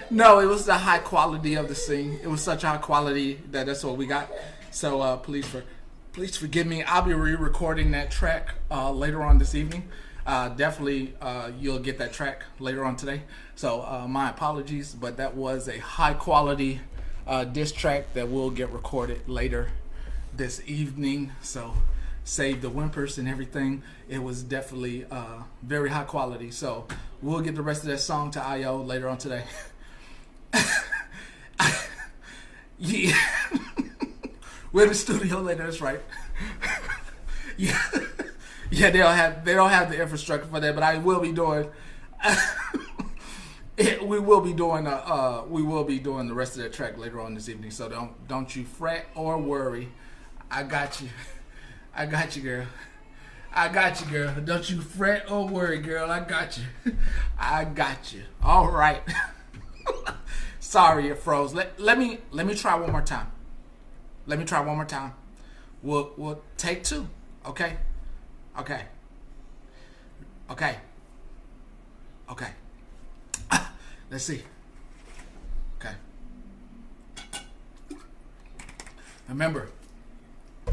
No, it was the high quality of the scene. It was such high quality that's what we got. So please forgive me. I'll be re-recording that track later on this evening. Definitely you'll get that track later on today. So my apologies, but that was a high quality diss track that will get recorded later this evening. So save the whimpers and everything. It was definitely very high quality. So we'll get the rest of that song to IO later on today. Yeah. We're in the studio later, that's right. Yeah. Yeah, they don't have the infrastructure for that, but I will be doing we will be doing the rest of that track later on this evening. So don't you fret or worry. I got you. I got you, girl. I got you, girl. Don't you fret or worry, girl. I got you. I got you. All right. Sorry, it froze. Let me try one more time. Let me try one more time. We'll take two. Okay. Okay. Okay. Okay. Let's see. Okay. Remember, I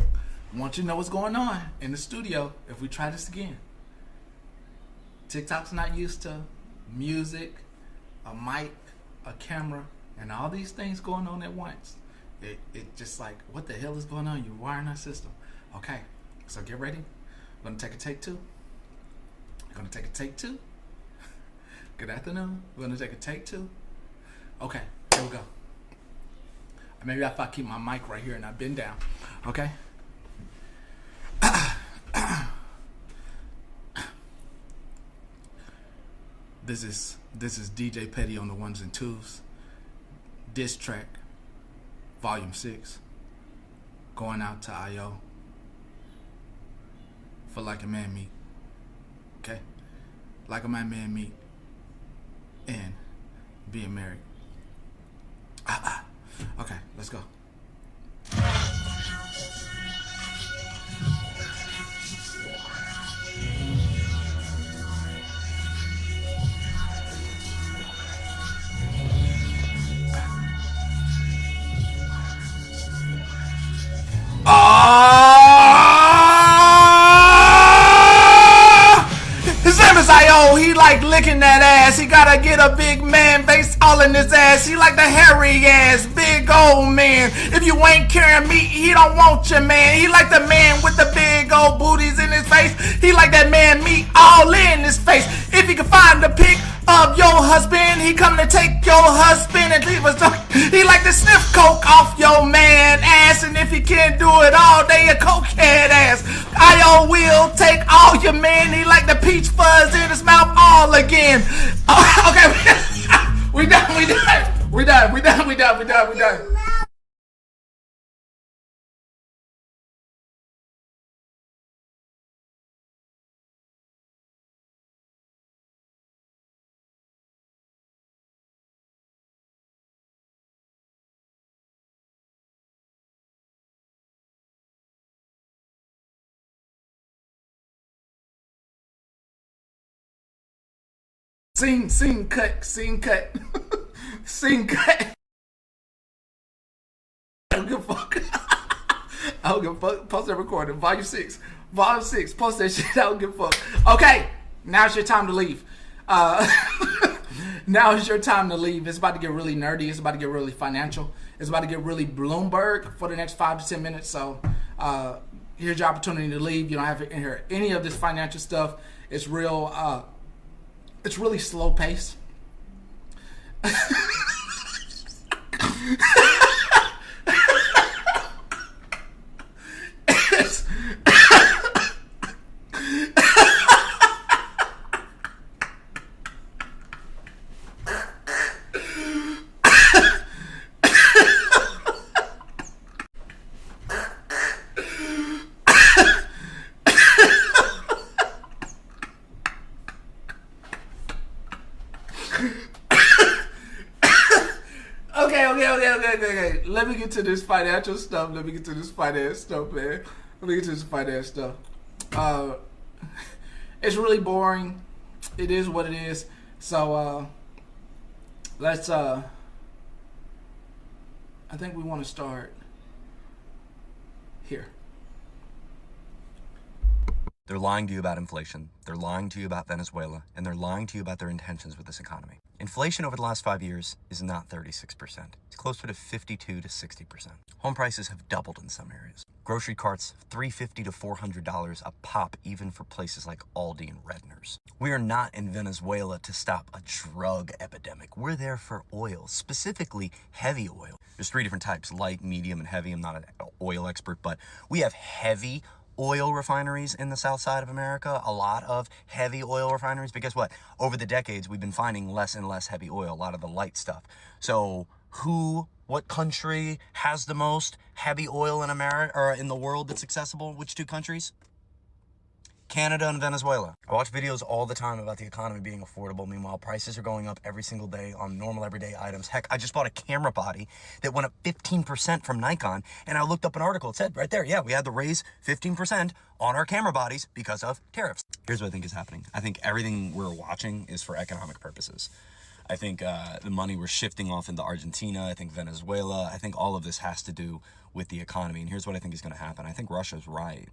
want you to know what's going on in the studio if we try this again. TikTok's not used to music, a mic, a camera, and all these things going on at once. It just like, what the hell is going on? You're wiring our system. Okay, so get ready. We're gonna take a take two. We're gonna take a take two. Good afternoon. We're gonna take a take two. Okay, here we go. Maybe if I keep my mic right here and I bend down. Okay. This is DJ Petty on the ones and twos. Diss track, Volume 6. Going out to IO. For Like a Man Meet. Okay? Like a Man Meet. And being married. Okay, let's go. His name is I.O. He like licking that ass. He gotta get a big man face all in his ass. He like the hairy ass, big old man. If you ain't carrying meat, he don't want you, man. He like the man with the big old booties in his face. He like that man meat all in his face. If you can find a pic of your husband, he come to take your husband and leave us. He like to sniff coke off your man ass, and if he can't do it all day, a cokehead ass. I.O. will take all your man. He like the peach fuzz in his mouth all again. Okay, we done. Scene cut. Scene cut. I don't give a fuck. I don't give a fuck. Post that recording. Volume 6. Post that shit. I don't give a fuck. Okay. Now it's your time to leave. Now is your time to leave. It's about to get really nerdy. It's about to get really financial. It's about to get really Bloomberg for the next 5 to 10 minutes. So here's your opportunity to leave. You don't have to hear any of this financial stuff. It's real. It's really slow pace. okay. Let me get to this financial stuff. Let me get to this finance stuff, man. Let me get to this finance stuff. It's really boring. It is what it is. So let's. I think we want to start here. They're lying to you about inflation, they're lying to you about Venezuela, and they're lying to you about their intentions with this economy. Inflation over the last 5 years is not 36%. It's closer to 52 to 60%. Home prices have doubled in some areas. Grocery carts, $350 to $400 a pop, even for places like Aldi and Redner's. We are not in Venezuela to stop a drug epidemic. We're there for oil, specifically heavy oil. There's 3 different types, light, medium, and heavy. I'm not an oil expert, but we have heavy oil refineries in the south side of America, a lot of heavy oil refineries, but guess what? Over the decades, we've been finding less and less heavy oil, a lot of the light stuff. So what country has the most heavy oil in America or in the world that's accessible? Which 2 countries? Canada and Venezuela. I watch videos all the time about the economy being affordable. Meanwhile, prices are going up every single day on normal everyday items. Heck, I just bought a camera body that went up 15% from Nikon, and I looked up an article. It said right there, yeah, we had to raise 15% on our camera bodies because of tariffs. Here's what I think is happening. I think everything we're watching is for economic purposes. I think the money we're shifting off into Argentina, I think Venezuela, I think all of this has to do with the economy. And here's what I think is going to happen. I think Russia's right.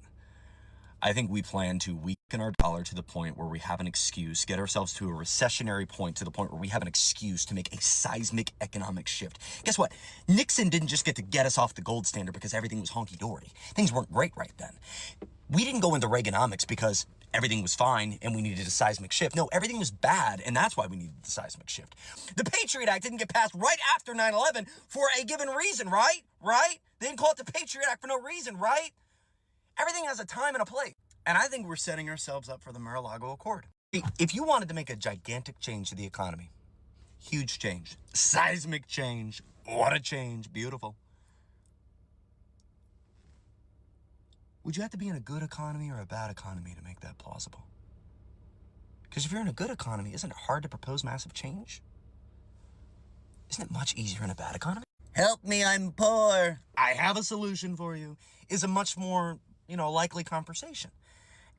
I think we plan to weaken our dollar to the point where we have an excuse, get ourselves to a recessionary point, to the point where we have an excuse to make a seismic economic shift. Guess what? Nixon didn't just get to get us off the gold standard because everything was honky-dory. Things weren't great right then. We didn't go into Reaganomics because everything was fine and we needed a seismic shift. No, everything was bad, and that's why we needed the seismic shift. The Patriot Act didn't get passed right after 9/11 for a given reason, right? Right? They didn't call it the Patriot Act for no reason, right? Everything has a time and a place. And I think we're setting ourselves up for the Mar-a-Lago Accord. If you wanted to make a gigantic change to the economy, huge change, seismic change, what a change, beautiful. Would you have to be in a good economy or a bad economy to make that plausible? Because if you're in a good economy, isn't it hard to propose massive change? Isn't it much easier in a bad economy? Help me, I'm poor. I have a solution for you. Is a much more, likely conversation.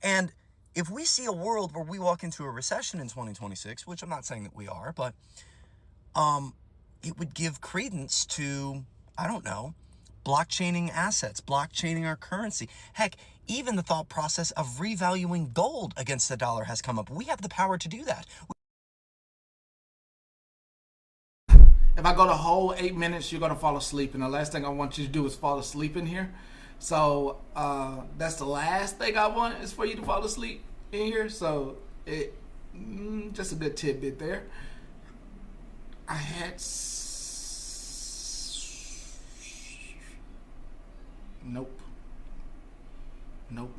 And if we see a world where we walk into a recession in 2026, which I'm not saying that we are, but it would give credence to, blockchaining assets, blockchaining our currency. Heck, even the thought process of revaluing gold against the dollar has come up. We have the power to do that. If I go the whole 8 minutes, you're going to fall asleep. And the last thing I want you to do is fall asleep in here. So that's the last thing I want is for you to fall asleep in here. So just a good tidbit there. I had nope. No.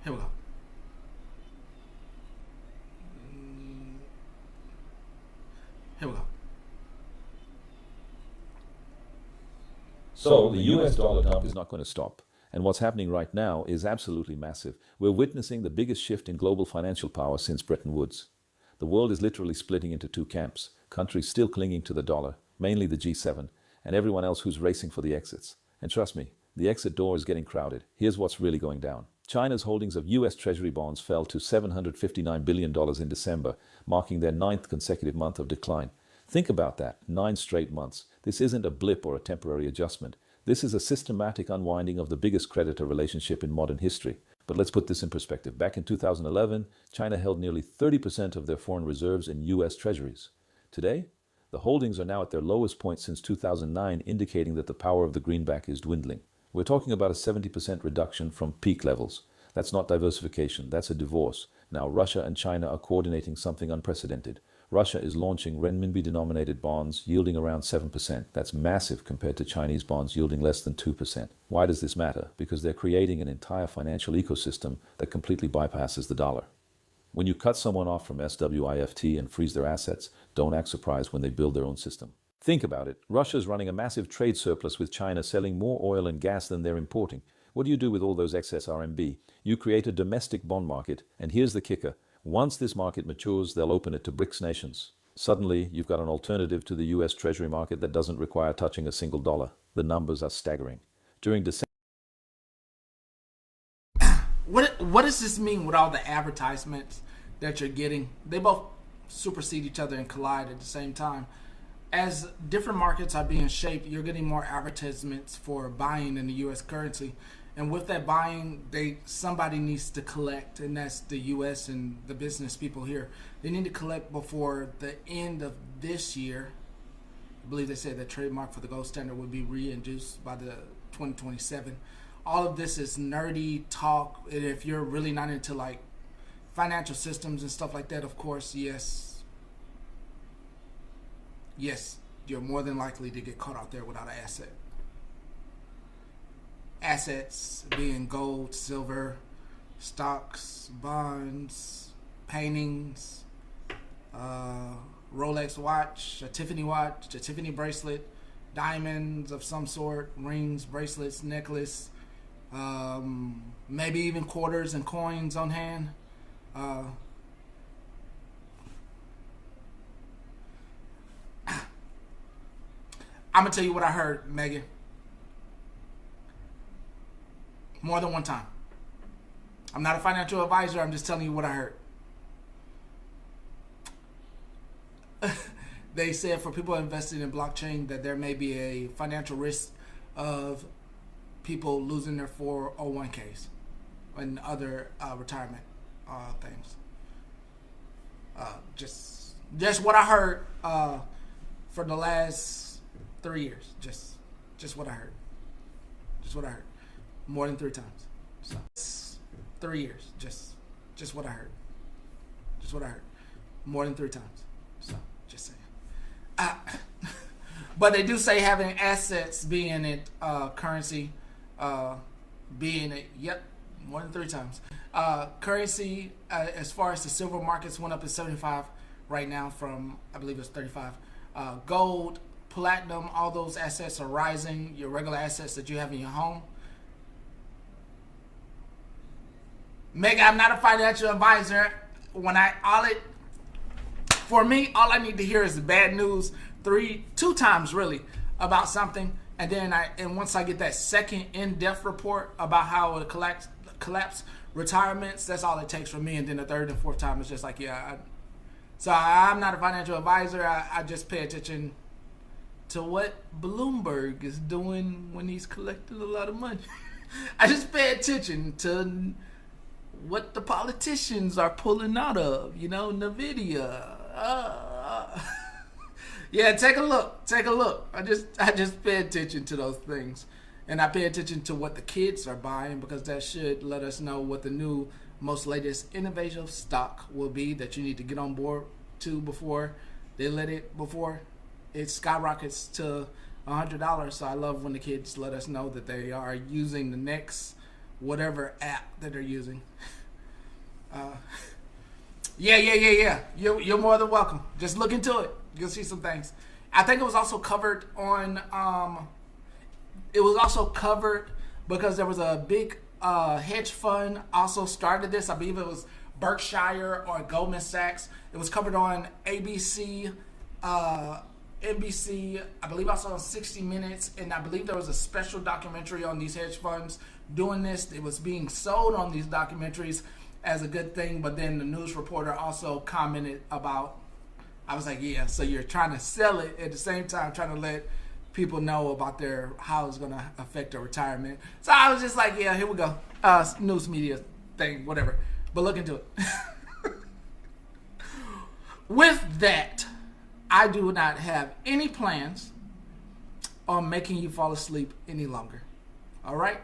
Here we go. Here we go. So the US dollar dump is not going to stop. And what's happening right now is absolutely massive. We're witnessing the biggest shift in global financial power since Bretton Woods. The world is literally splitting into 2 camps, countries still clinging to the dollar, mainly the G7, and everyone else who's racing for the exits. And trust me, the exit door is getting crowded. Here's what's really going down. China's holdings of US Treasury bonds fell to $759 billion in December, marking their 9th consecutive month of decline. Think about that, 9 straight months. This isn't a blip or a temporary adjustment. This is a systematic unwinding of the biggest creditor relationship in modern history. But let's put this in perspective. Back in 2011, China held nearly 30% of their foreign reserves in US Treasuries. Today, the holdings are now at their lowest point since 2009, indicating that the power of the greenback is dwindling. We're talking about a 70% reduction from peak levels. That's not diversification, that's a divorce. Now Russia and China are coordinating something unprecedented. Russia is launching renminbi-denominated bonds yielding around 7%. That's massive compared to Chinese bonds yielding less than 2%. Why does this matter? Because they're creating an entire financial ecosystem that completely bypasses the dollar. When you cut someone off from SWIFT and freeze their assets, don't act surprised when they build their own system. Think about it. Russia's running a massive trade surplus with China selling more oil and gas than they're importing, What do you do with all those excess RMB? You create a domestic bond market, and here's the kicker. Once this market matures, they'll open it to BRICS nations. Suddenly, you've got an alternative to the US Treasury market that doesn't require touching a single dollar. The numbers are staggering. During December... What does this mean with all the advertisements that you're getting? They both supersede each other and collide at the same time. As different markets are being shaped, you're getting more advertisements for buying in the U.S. currency. And with that buying, somebody needs to collect, and that's the U.S. and the business people here. They need to collect before the end of this year. I believe they said the trademark for the gold standard would be reintroduced by the 2027. All of this is nerdy talk, and if you're really not into like financial systems and stuff like that, of course, yes, you're more than likely to get caught out there without an asset. Assets being gold, silver, stocks, bonds, paintings, Rolex watch, a Tiffany bracelet, diamonds of some sort, rings, bracelets, necklace, maybe even quarters and coins on hand. I'm gonna tell you what I heard, Megan. More than one time. I'm not a financial advisor, I'm just telling you what I heard. They said for people invested in blockchain that there may be a financial risk of people losing their 401ks and other retirement things. Just what I heard for the last 3 years. Just what I heard. Just what I heard. More than 3 times. So 3 years. Just what I heard. Just what I heard. More than 3 times. So just saying. But they do say having assets being it currency, being it. Yep, more than 3 times. Currency, as far as the silver markets, went up to 75 right now from, I believe it's 35. Gold, platinum, all those assets are rising. Your regular assets that you have in your home. Meg, I'm not a financial advisor. For me, all I need to hear is the bad news 2 times really about something, and once I get that second in-depth report about how it collapse retirements, that's all it takes from me. And then the 3rd and 4th time is just like, so I'm not a financial advisor. I just pay attention to what Bloomberg is doing when he's collecting a lot of money. I just pay attention to what the politicians are pulling out of, NVIDIA. Yeah, take a look. I just pay attention to those things. And I pay attention to what the kids are buying, because that should let us know what the new, most latest innovative stock will be that you need to get on board to before it skyrockets to $100. So I love when the kids let us know that they are using the next whatever app that they're using. Yeah. You're more than welcome. Just look into it. You'll see some things. I think it was also covered on. It was also covered because there was a big hedge fund also started this. I believe it was Berkshire or Goldman Sachs. It was covered on ABC, NBC. I believe also on 60 Minutes, and I believe there was a special documentary on these hedge funds doing this. It was being sold on these documentaries as a good thing, but then the news reporter also commented about. I was like, yeah, so you're trying to sell it at the same time, trying to let people know about how it's going to affect their retirement. So I was just like, yeah, here we go. News media thing, whatever. But look into it. With that, I do not have any plans on making you fall asleep any longer. All right?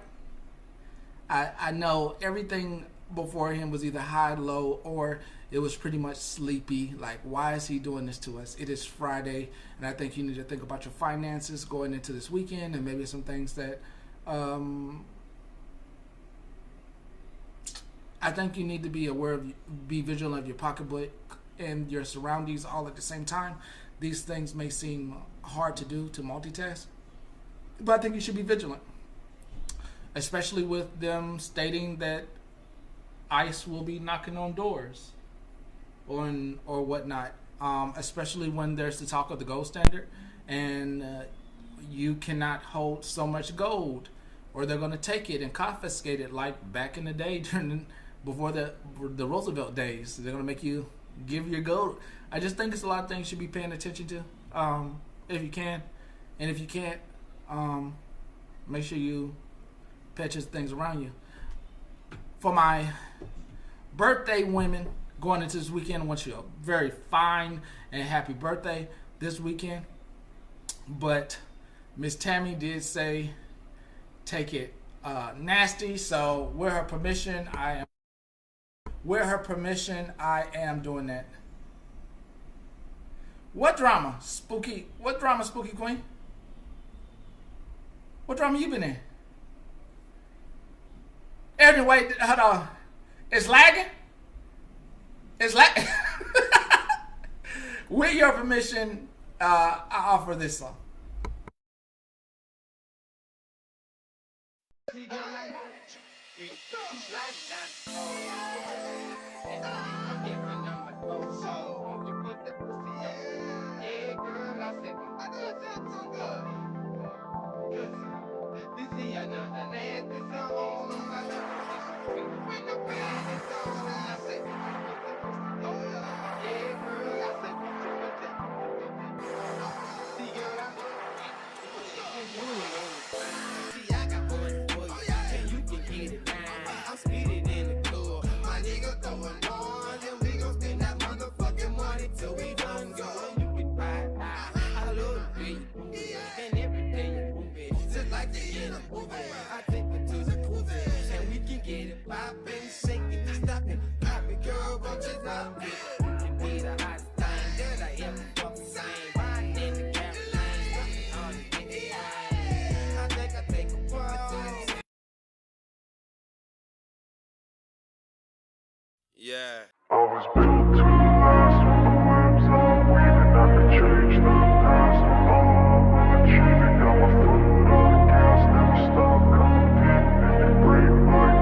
I know everything before him was either high, low, or it was pretty much sleepy. Like, why is he doing this to us? It is Friday, and I think you need to think about your finances going into this weekend, and maybe some things that I think you need to be aware of, be vigilant of your pocketbook and your surroundings all at the same time. These things may seem hard to do, to multitask, but I think you should be vigilant. especially with them stating that ICE will be knocking on doors or whatnot, especially when there's the talk of the gold standard, and you cannot hold so much gold, or they're going to take it and confiscate it like back in the day before the Roosevelt days. They're going to make you give your gold. I just think it's a lot of things you should be paying attention to, if you can, and if you can't, make sure you pay attention to things around you. For my birthday women going into this weekend, I want you a very fine and happy birthday this weekend. But Miss Tammy did say take it nasty, so with her permission, I am doing that. What drama, Spooky? What drama, Spooky Queen? What drama you been in? Anyway, hold on. It's lagging? It's lagging? With your permission, I offer this song. Yeah. I was built to last with the webs I'm weaving. I could change the past with all I'm achieving. Got my foot on the gas, never stop competing. If you break like glass, then this life's gonna end.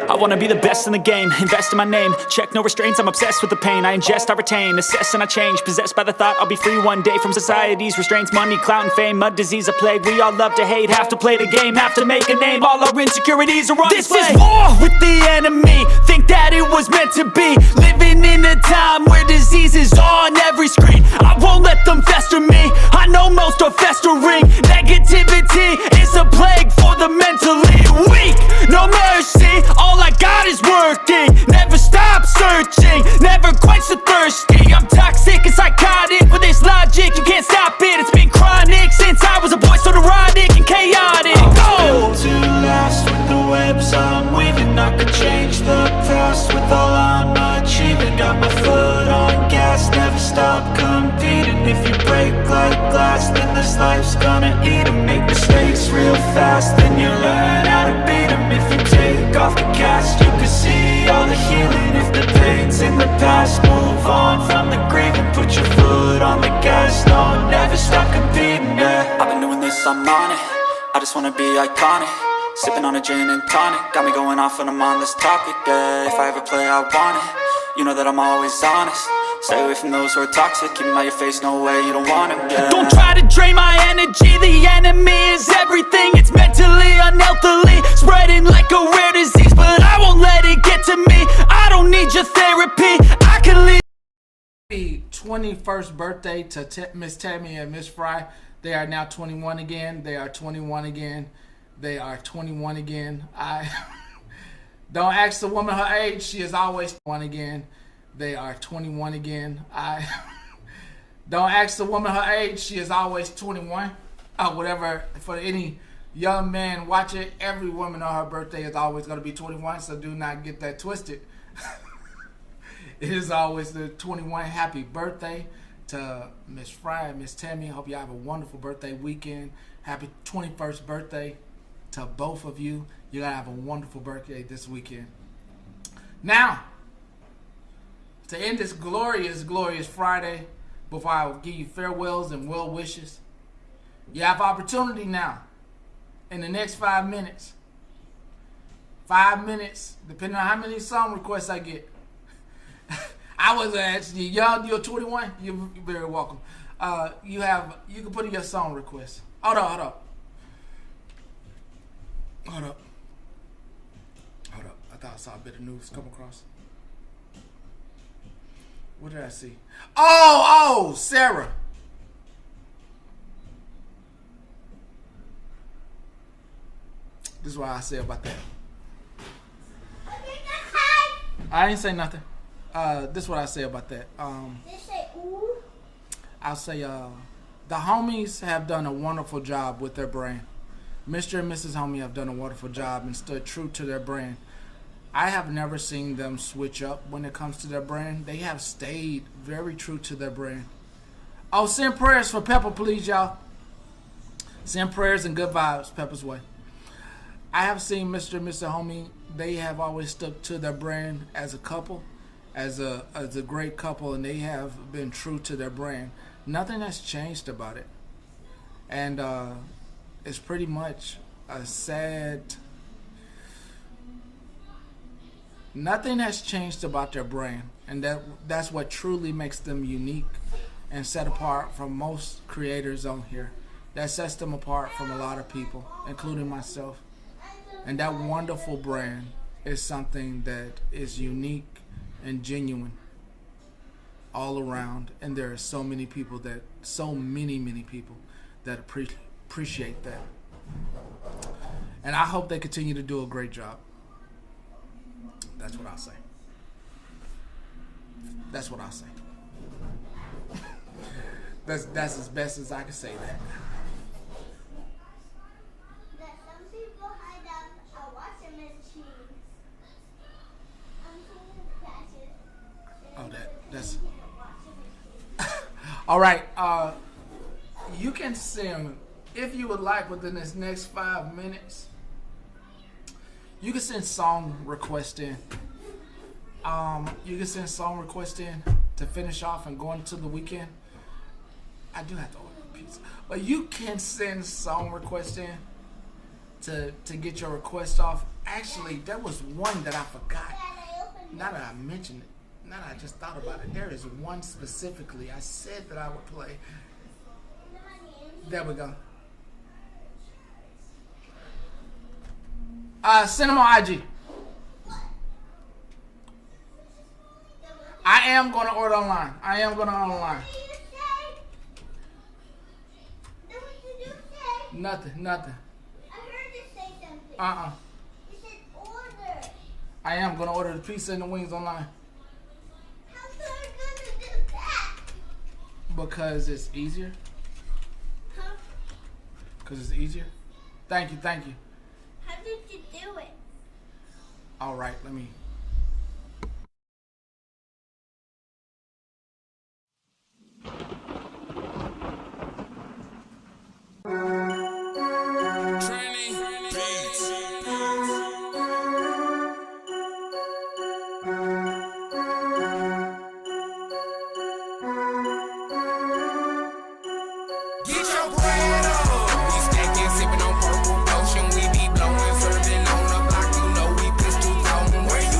I wanna be the best in the game, invest in my name. Check no restraints, I'm obsessed with the pain. I ingest, I retain, assess and I change. Possessed by the thought I'll be free one day from society's restraints. Money, clout and fame, mud, disease, a plague. We all love to hate, have to play the game, have to make a name. All our insecurities are on display. This is war with the enemy. Think that it was meant to be. Living in a time where disease is on every screen. I won't let them fester me. I know most are festering. Negativity is a plague for the mentally weak. No mercy, all I got is working. Never stop searching, never quench the thirsty. I'm toxic and psychotic with this logic. You can't stop it, it's been chronic since I was a boy, so neurotic and chaotic. Built to last with the webs I'm weaving. I could change the past with all I'm achieving. Got my foot on gas, never stop competing. If you break like glass, then this life's gonna eat 'em. Make mistakes real fast, then you learn how to beat 'em. If you take off the cast, you can see all the healing. If the pain's in the past, move on from the grieving. Put your foot on the gas, no, never stop competing, yeah. I've been doing this, I'm on it. I just wanna be iconic. Sipping on a gin and tonic. Got me going off when I'm on this topic, yeah. If I ever play, I want it. You know that I'm always honest. Stay away from those who are toxic. Keep them out your face, no way, you don't want it, yeah. Don't try to drain my energy. The enemy is everything. It's mentally, unhealthily spreading like a rare disease. But I won't let it get to me. I don't need your therapy. I can leave. Happy 21st birthday to Miss Tammy and Miss Fry. They are now 21 again. They are 21 again. They are 21 again. I don't ask the woman her age. She is always 21 again. They are 21 again. I don't ask the woman her age. She is always 21. Whatever. For any young man watch it, every woman on her birthday is always going to be 21. So do not get that twisted. It is always the 21. Happy birthday to Miss Fry and Miss Tammy. Hope you have a wonderful birthday weekend. Happy 21st birthday to both of you. You're going to have a wonderful birthday this weekend. Now, to end this glorious, glorious Friday, before I give you farewells and well wishes, you have opportunity now in the next 5 minutes. 5 minutes, depending on how many song requests I get. I was actually, y'all, you're 21. You're very welcome. You can put in your song request. Hold up. I thought I saw a bit of news come across. What did I see? Oh, Sarah. This is what I say about that. I ain't say nothing. This is what I say about that. I'll say the homies have done a wonderful job with their brand. Mr. and Mrs. Homie have done a wonderful job and stood true to their brand. I have never seen them switch up when it comes to their brand. They have stayed very true to their brand. Oh, send prayers for Pepper, please, y'all. Send prayers and good vibes Pepper's way. I have seen Mr. and Mrs. Homie. They have always stuck to their brand as a couple, as a great couple, and they have been true to their brand. Nothing has changed about it. And it's pretty much a sad... Nothing has changed about their brand, and that's what truly makes them unique and set apart from most creators on here. That sets them apart from a lot of people, including myself. And that wonderful brand is something that is unique and genuine all around. And there are so many many people that appreciate that. And I hope they continue to do a great job. That's what I'll say. That's what I'll say. That's as best as I can say that. Some people hide up a washing machine. That's all right. You can sing if you would like within this next 5 minutes. You can send song requests in. You can send song requests in to finish off and go into the weekend. I do have to order pizza, but you can send song requests in to get your request off. Actually, there was one that I forgot. Now that I mentioned it, now that I just thought about it, there is one specifically I said that I would play. There we go. Send them on IG. I am going to order online. Nothing. I heard you say something. You said order. I am going to order the pizza and the wings online. How come you're going to do that? Because it's easier. Huh? Because it's easier. Thank you. How did you do it? All right, let me. Where you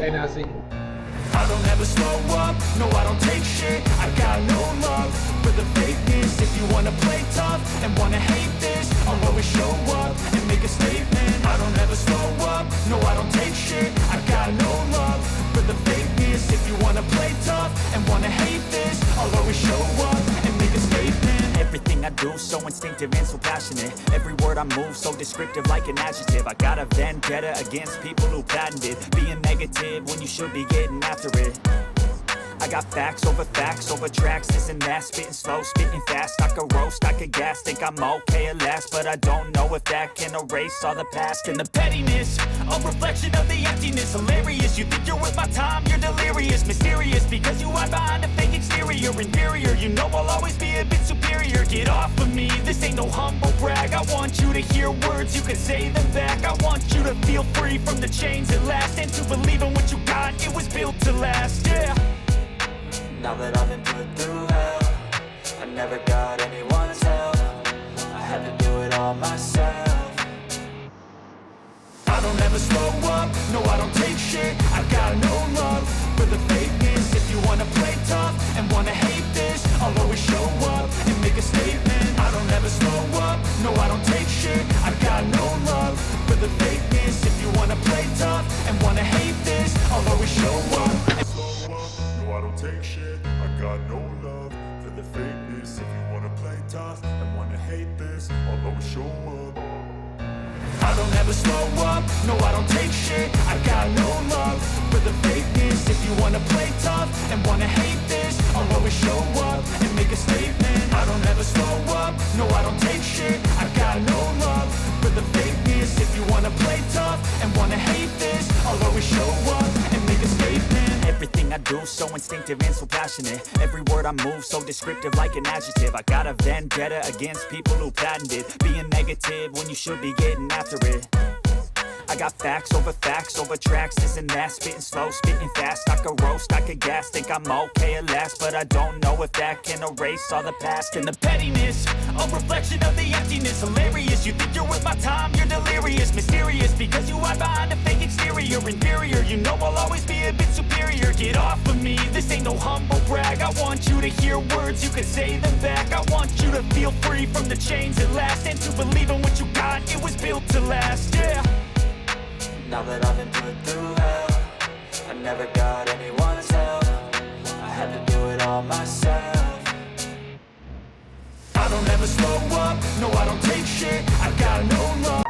Hey, now see. I don't ever slow up, no I don't take shit. I got no love for the fakeness. If you wanna play tough and wanna hate this, I'll always show up and make a statement. I don't ever slow up, no I don't take shit. I got no love for the fakeness. If you wanna play tough and wanna hate this, I'll always show up and make a statement. Everything I do so instinctive and so passionate. Every word I move so descriptive like an adjective. I got a vendetta against people who patented being negative when you should be getting after it. I got facts over tracks, this and that. Spitting slow, spitting fast. I could roast, I could gas. Think I'm okay at last, but I don't know if that can erase all the past. And the pettiness, a reflection of the emptiness. Hilarious, you think you're worth my time, you're delirious. Mysterious, because you hide behind a fake exterior. Inferior, you know I'll always be a bit superior. Get off of me, this ain't no humble brag. I want you to hear words, you can say them back. I want you to feel free from the chains at last, and to believe in what you got, it was built to last, yeah. Now that I've been put through hell, I never got anyone's help. I had to do it all myself. I don't ever slow up, no I don't take shit. I got no love for the fakeness. If you wanna play tough and wanna hate this, I'll always show up and make a statement. I don't ever slow up, no I don't take shit. I got no love for the fakeness. If you wanna play tough and wanna hate this, I'll always show up. No, I don't take shit. I got no love for the fakeness. If you wanna play tough and wanna hate this, I'll always show up. I don't ever slow up, no I don't take shit. I got no love for the fakeness. If you wanna play tough and wanna hate this, I'll always show up and make a statement. I don't ever slow up, no I don't take shit. I got no love for the fakeness. If you wanna play tough and wanna hate this, I'll always show up and make a statement. Everything I do so instinctive and so passionate. Every word I move so descriptive like an adjective. I got a vendetta against people who patented being negative when you should be getting after it. I got facts over tracks, this and that. Spitting slow, spitting fast. I could roast, I could gas. Think I'm okay at last, but I don't know if that can erase all the past. And the pettiness, a reflection of the emptiness. Hilarious, you think you're worth my time, you're delirious. Mysterious, because you hide behind a fake exterior. Inferior, you know I'll always be a bit superior. Get off of me, this ain't no humble brag. I want you to hear words, you can say them back. I want you to feel free from the chains at last, and to believe in what you got, it was built to last, yeah. Now that I've been put through hell, I never got anyone's help. I had to do it all myself. I don't ever slow up, no I don't take shit. I got no love.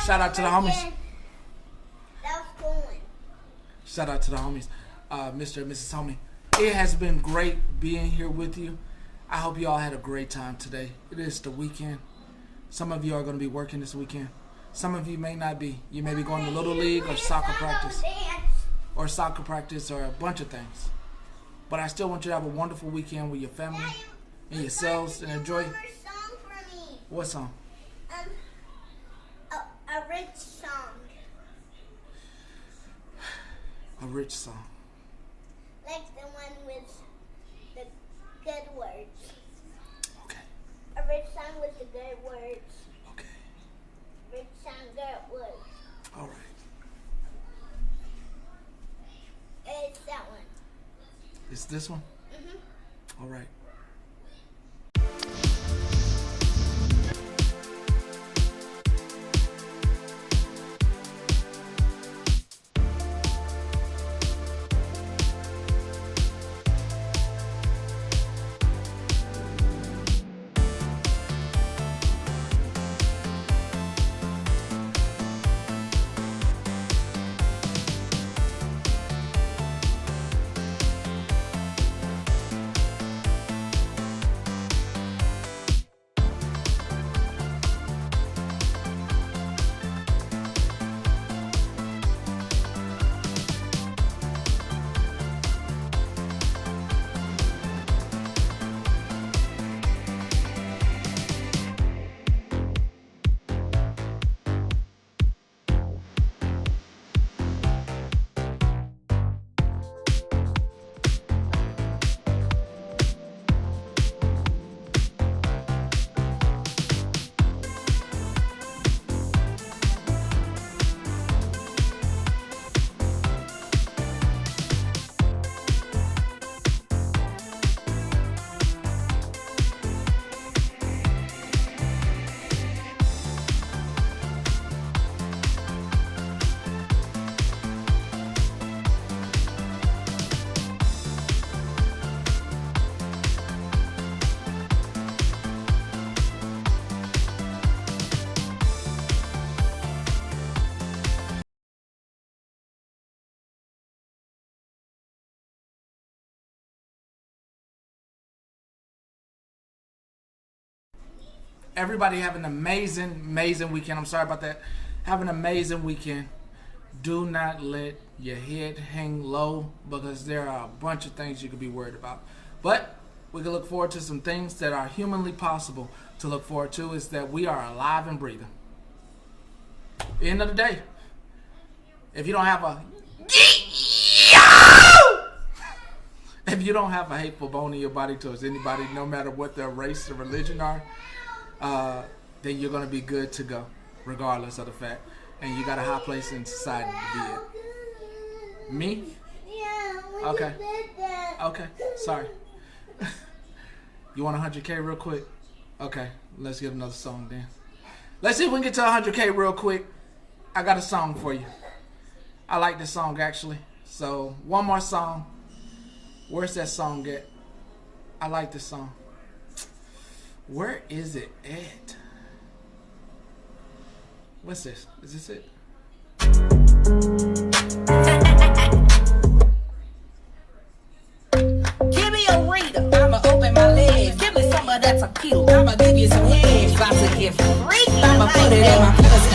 Shout out to the homies. That's going. Shout out to the homies. Mr. and Mrs. Homie. It has been great being here with you. I hope you all had a great time today. It is the weekend. Some of you are going to be working this weekend. Some of you may not be. You may be going to Little League or soccer practice. Or a bunch of things. But I still want you to have a wonderful weekend with your family and yourselves and enjoy. What song? A rich song. A rich song. Like the one with the good words. Okay. A rich song with the good words. Okay. Rich song, good words. All right. It's that one. It's this one? Mm-hmm. All right. everybody have an amazing weekend. I'm sorry about that. Have an amazing weekend. Do not let your head hang low because there are a bunch of things you could be worried about. But we can look forward to some things that are humanly possible to look forward to, is that we are alive and breathing. End of the day, if you don't have a hateful bone in your body towards anybody, no matter what their race or religion are, then you're going to be good to go, regardless of the fact. And you got a high place in society to be at. Me? Yeah, Okay. Okay, sorry. You want 100K real quick? Okay, let's get another song then. Let's see if we can get to 100K real quick. I got a song for you. I like this song, actually. So, one more song. Where's that song at? I like this song. Where is it at? What's this? Is this it? Give me a reader, I'ma open my legs. Give me some of that tequila, I'ma give you some head. About to get freaky, I'ma put it in my pussy.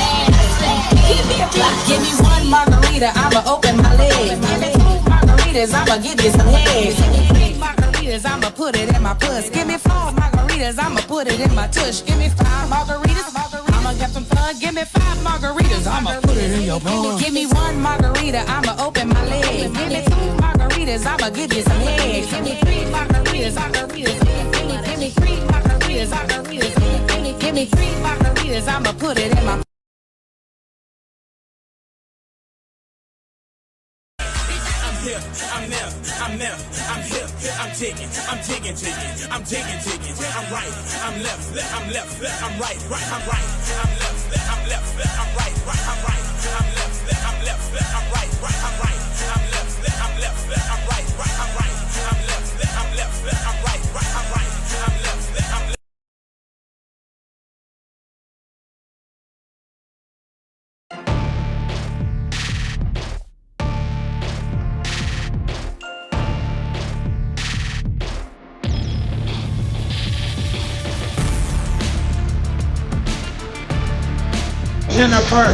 Give me a block, give me one margarita, I'ma open my legs. Give me 2 margaritas, I'ma give you some head. Give me 3 margaritas, I'ma put it in my puss. Give me 4 margaritas, I'ma put it in my tush. Give me 5 margaritas, I'ma get some fun. Give me 5 margaritas, I'ma put it in your bun. Give me 1 margarita, I'ma open my legs. Give me 2 margaritas, I'ma give you some head. Give me 3 margaritas, give me 3 margaritas, give me 3 margaritas, I'ma put it in my. I'm there, I'm there, I'm here, I'm taking, I'm right, I'm left, I'm left, I'm right, I'm right, I'm left, I'm left, I'm right, I'm right, I'm left, I'm left, I'm right, I'm right, I'm left, I'm left, I'm right, I'm right, I'm left, I'm left, I'm right, I'm right, I'm left, I'm left. Jennifer.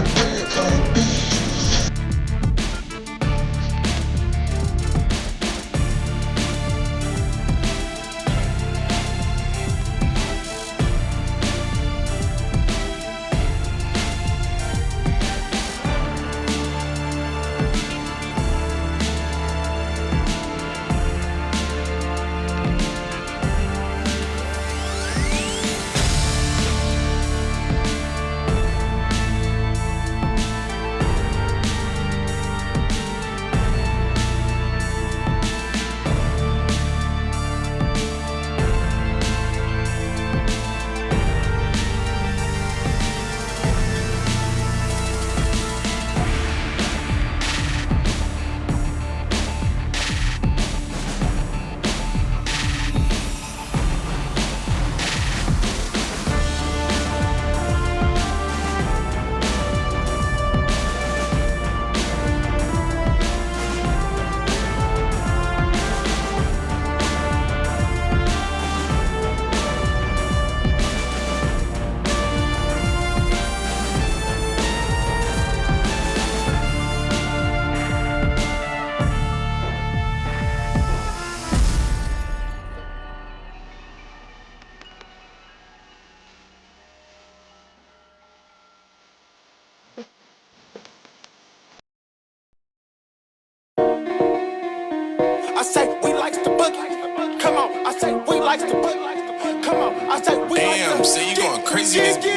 I say we likes the boogie. Come on, I say we likes the boogie. Come on, I say we likes the P.AME.C, you going crazy in this.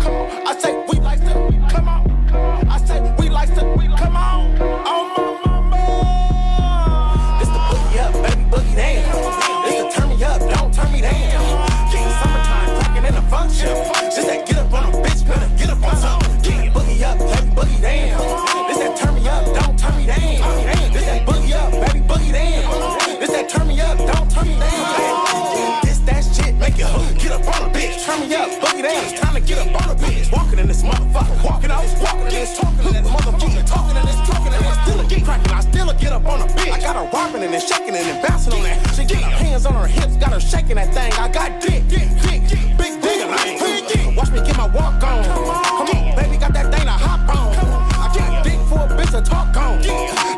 Come on, I say we likes the. Come on, I say we likes the. Come on, oh my mama. This the boogie up, baby boogie down. This the turn me up, don't turn me down. King summertime, cracking in a function. Just that get up on a bitch, better get up on something. King boogie up, baby boogie down. This that turn me up, don't turn me down. This that boogie up, baby boogie down. This that turn me up, don't turn me down. This that shit make you get up on a bitch, turn me up. got her wobbling and shaking it and bouncing on that. She got her hands on her hips, got her shaking that thing. I got dick, big dick. Watch me get my walk on. Come on, baby, got that thing to hop on. I got dick for a bitch to talk on.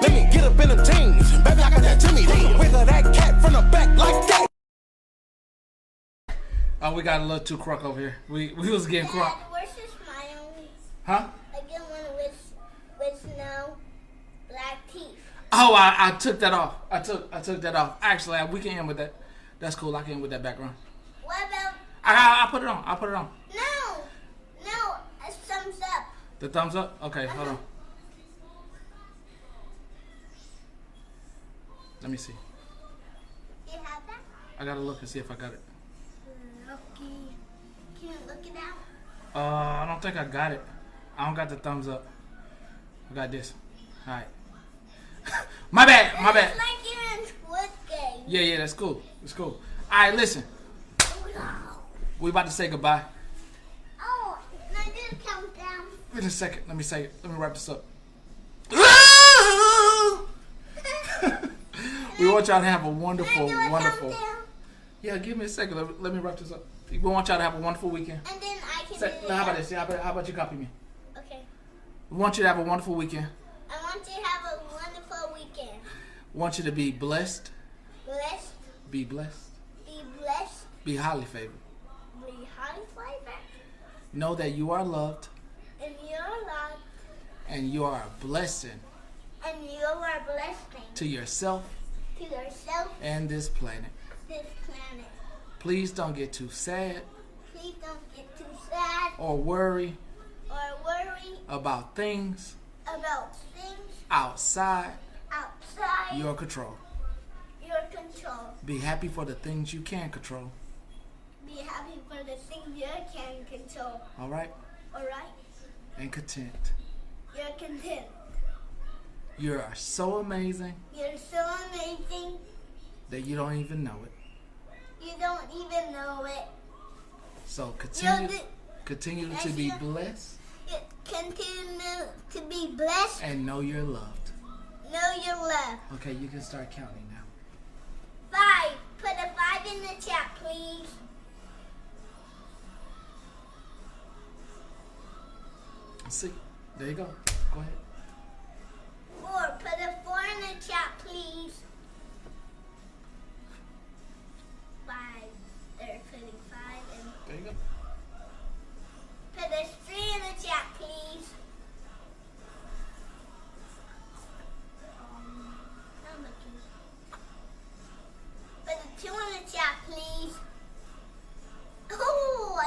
Let me get up in them jeans, baby, I got that Jimmy. Wiggle that cat from the back like that. Oh, we got a little too crunk over here. We was getting crunk. Where's the smile? Huh? I get one with no black teeth. Oh, I took that off. I took that off. Actually, we can end with that. That's cool. I can end with that background. What about? I put it on. I put it on. No, a thumbs up. The thumbs up? Okay, hold on. Let me see. You have that? I gotta look and see if I got it. Lucky. Can you look it out? I don't think I got it. I don't got the thumbs up. I got this. All right. My bad. It's like you're in Squid Game. Yeah, that's cool. It's cool. All right, listen. We about to say goodbye. Oh, can I do the countdown? Wait a second. Let me say it. Let me wrap this up. We want y'all to have a wonderful. Yeah, give me a second. Let me wrap this up. We want y'all to have a wonderful weekend. And then I can do How about this? How about you copy me? Okay. We want you to have a wonderful weekend. I want you to have a wonderful weekend. We want you to be blessed. Blessed. Be blessed. Be blessed. Be highly favored. Be highly flavored. Know that you are loved. And you're loved. And you are a blessing. And you are a blessing. To yourself. To yourself. And this planet. This planet. Please don't get too sad. Please don't get too sad. Or worry. About things. Outside. Your control. Be happy for the things you can control. Be happy for the things you can control. All right? And content. You're content. You are so amazing. You're so amazing. That you don't even know it. You don't even know it. So continue to be blessed. Continue to be blessed. And know you're loved. Know you're loved. Okay, you can start counting now. 5. Put a 5 in the chat, please. See, there you go. Go ahead. 4. Put a 4 in the chat, please. 5. They're putting 5 in. There you go. Put a 3 in the chat, please. I'm looking. Put a 2 in the chat, please. Oh,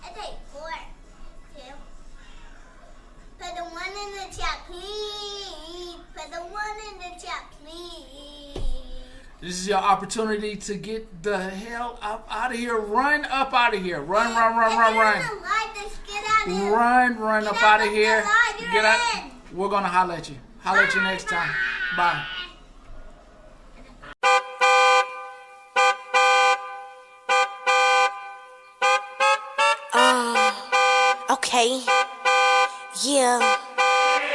I take 4. 2. Put a 1 in the chat, please. Put a 1 in the chat, please. This is your opportunity to get the hell up out of here. Run up out of here. Run. Run up out of here. Get out. We're going to holler at you. Holler at you next time. Bye. Okay. Yeah.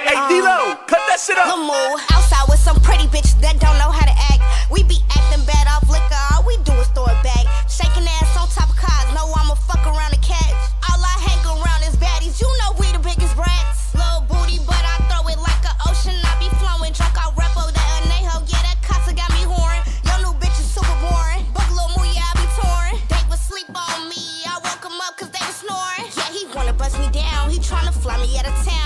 Hey, D-Lo, cut that shit up. Move outside with some pretty bitches that don't know how to act. We be acting bad off liquor. All we do is throw it back. Shaking ass on top of cars. Know I'ma fuck around and catch. All I hang around is baddies. You know we the biggest brats. Little booty, but I throw it like an ocean. I be flowing. Drunk out repo that anejo. Yeah, that casa got me whoring. Your new bitch is super boring. Book little moo, yeah, I be touring. They would sleep on me. I woke him up cause they was snoring. Yeah, he wanna bust me down. He tryna fly me out of town.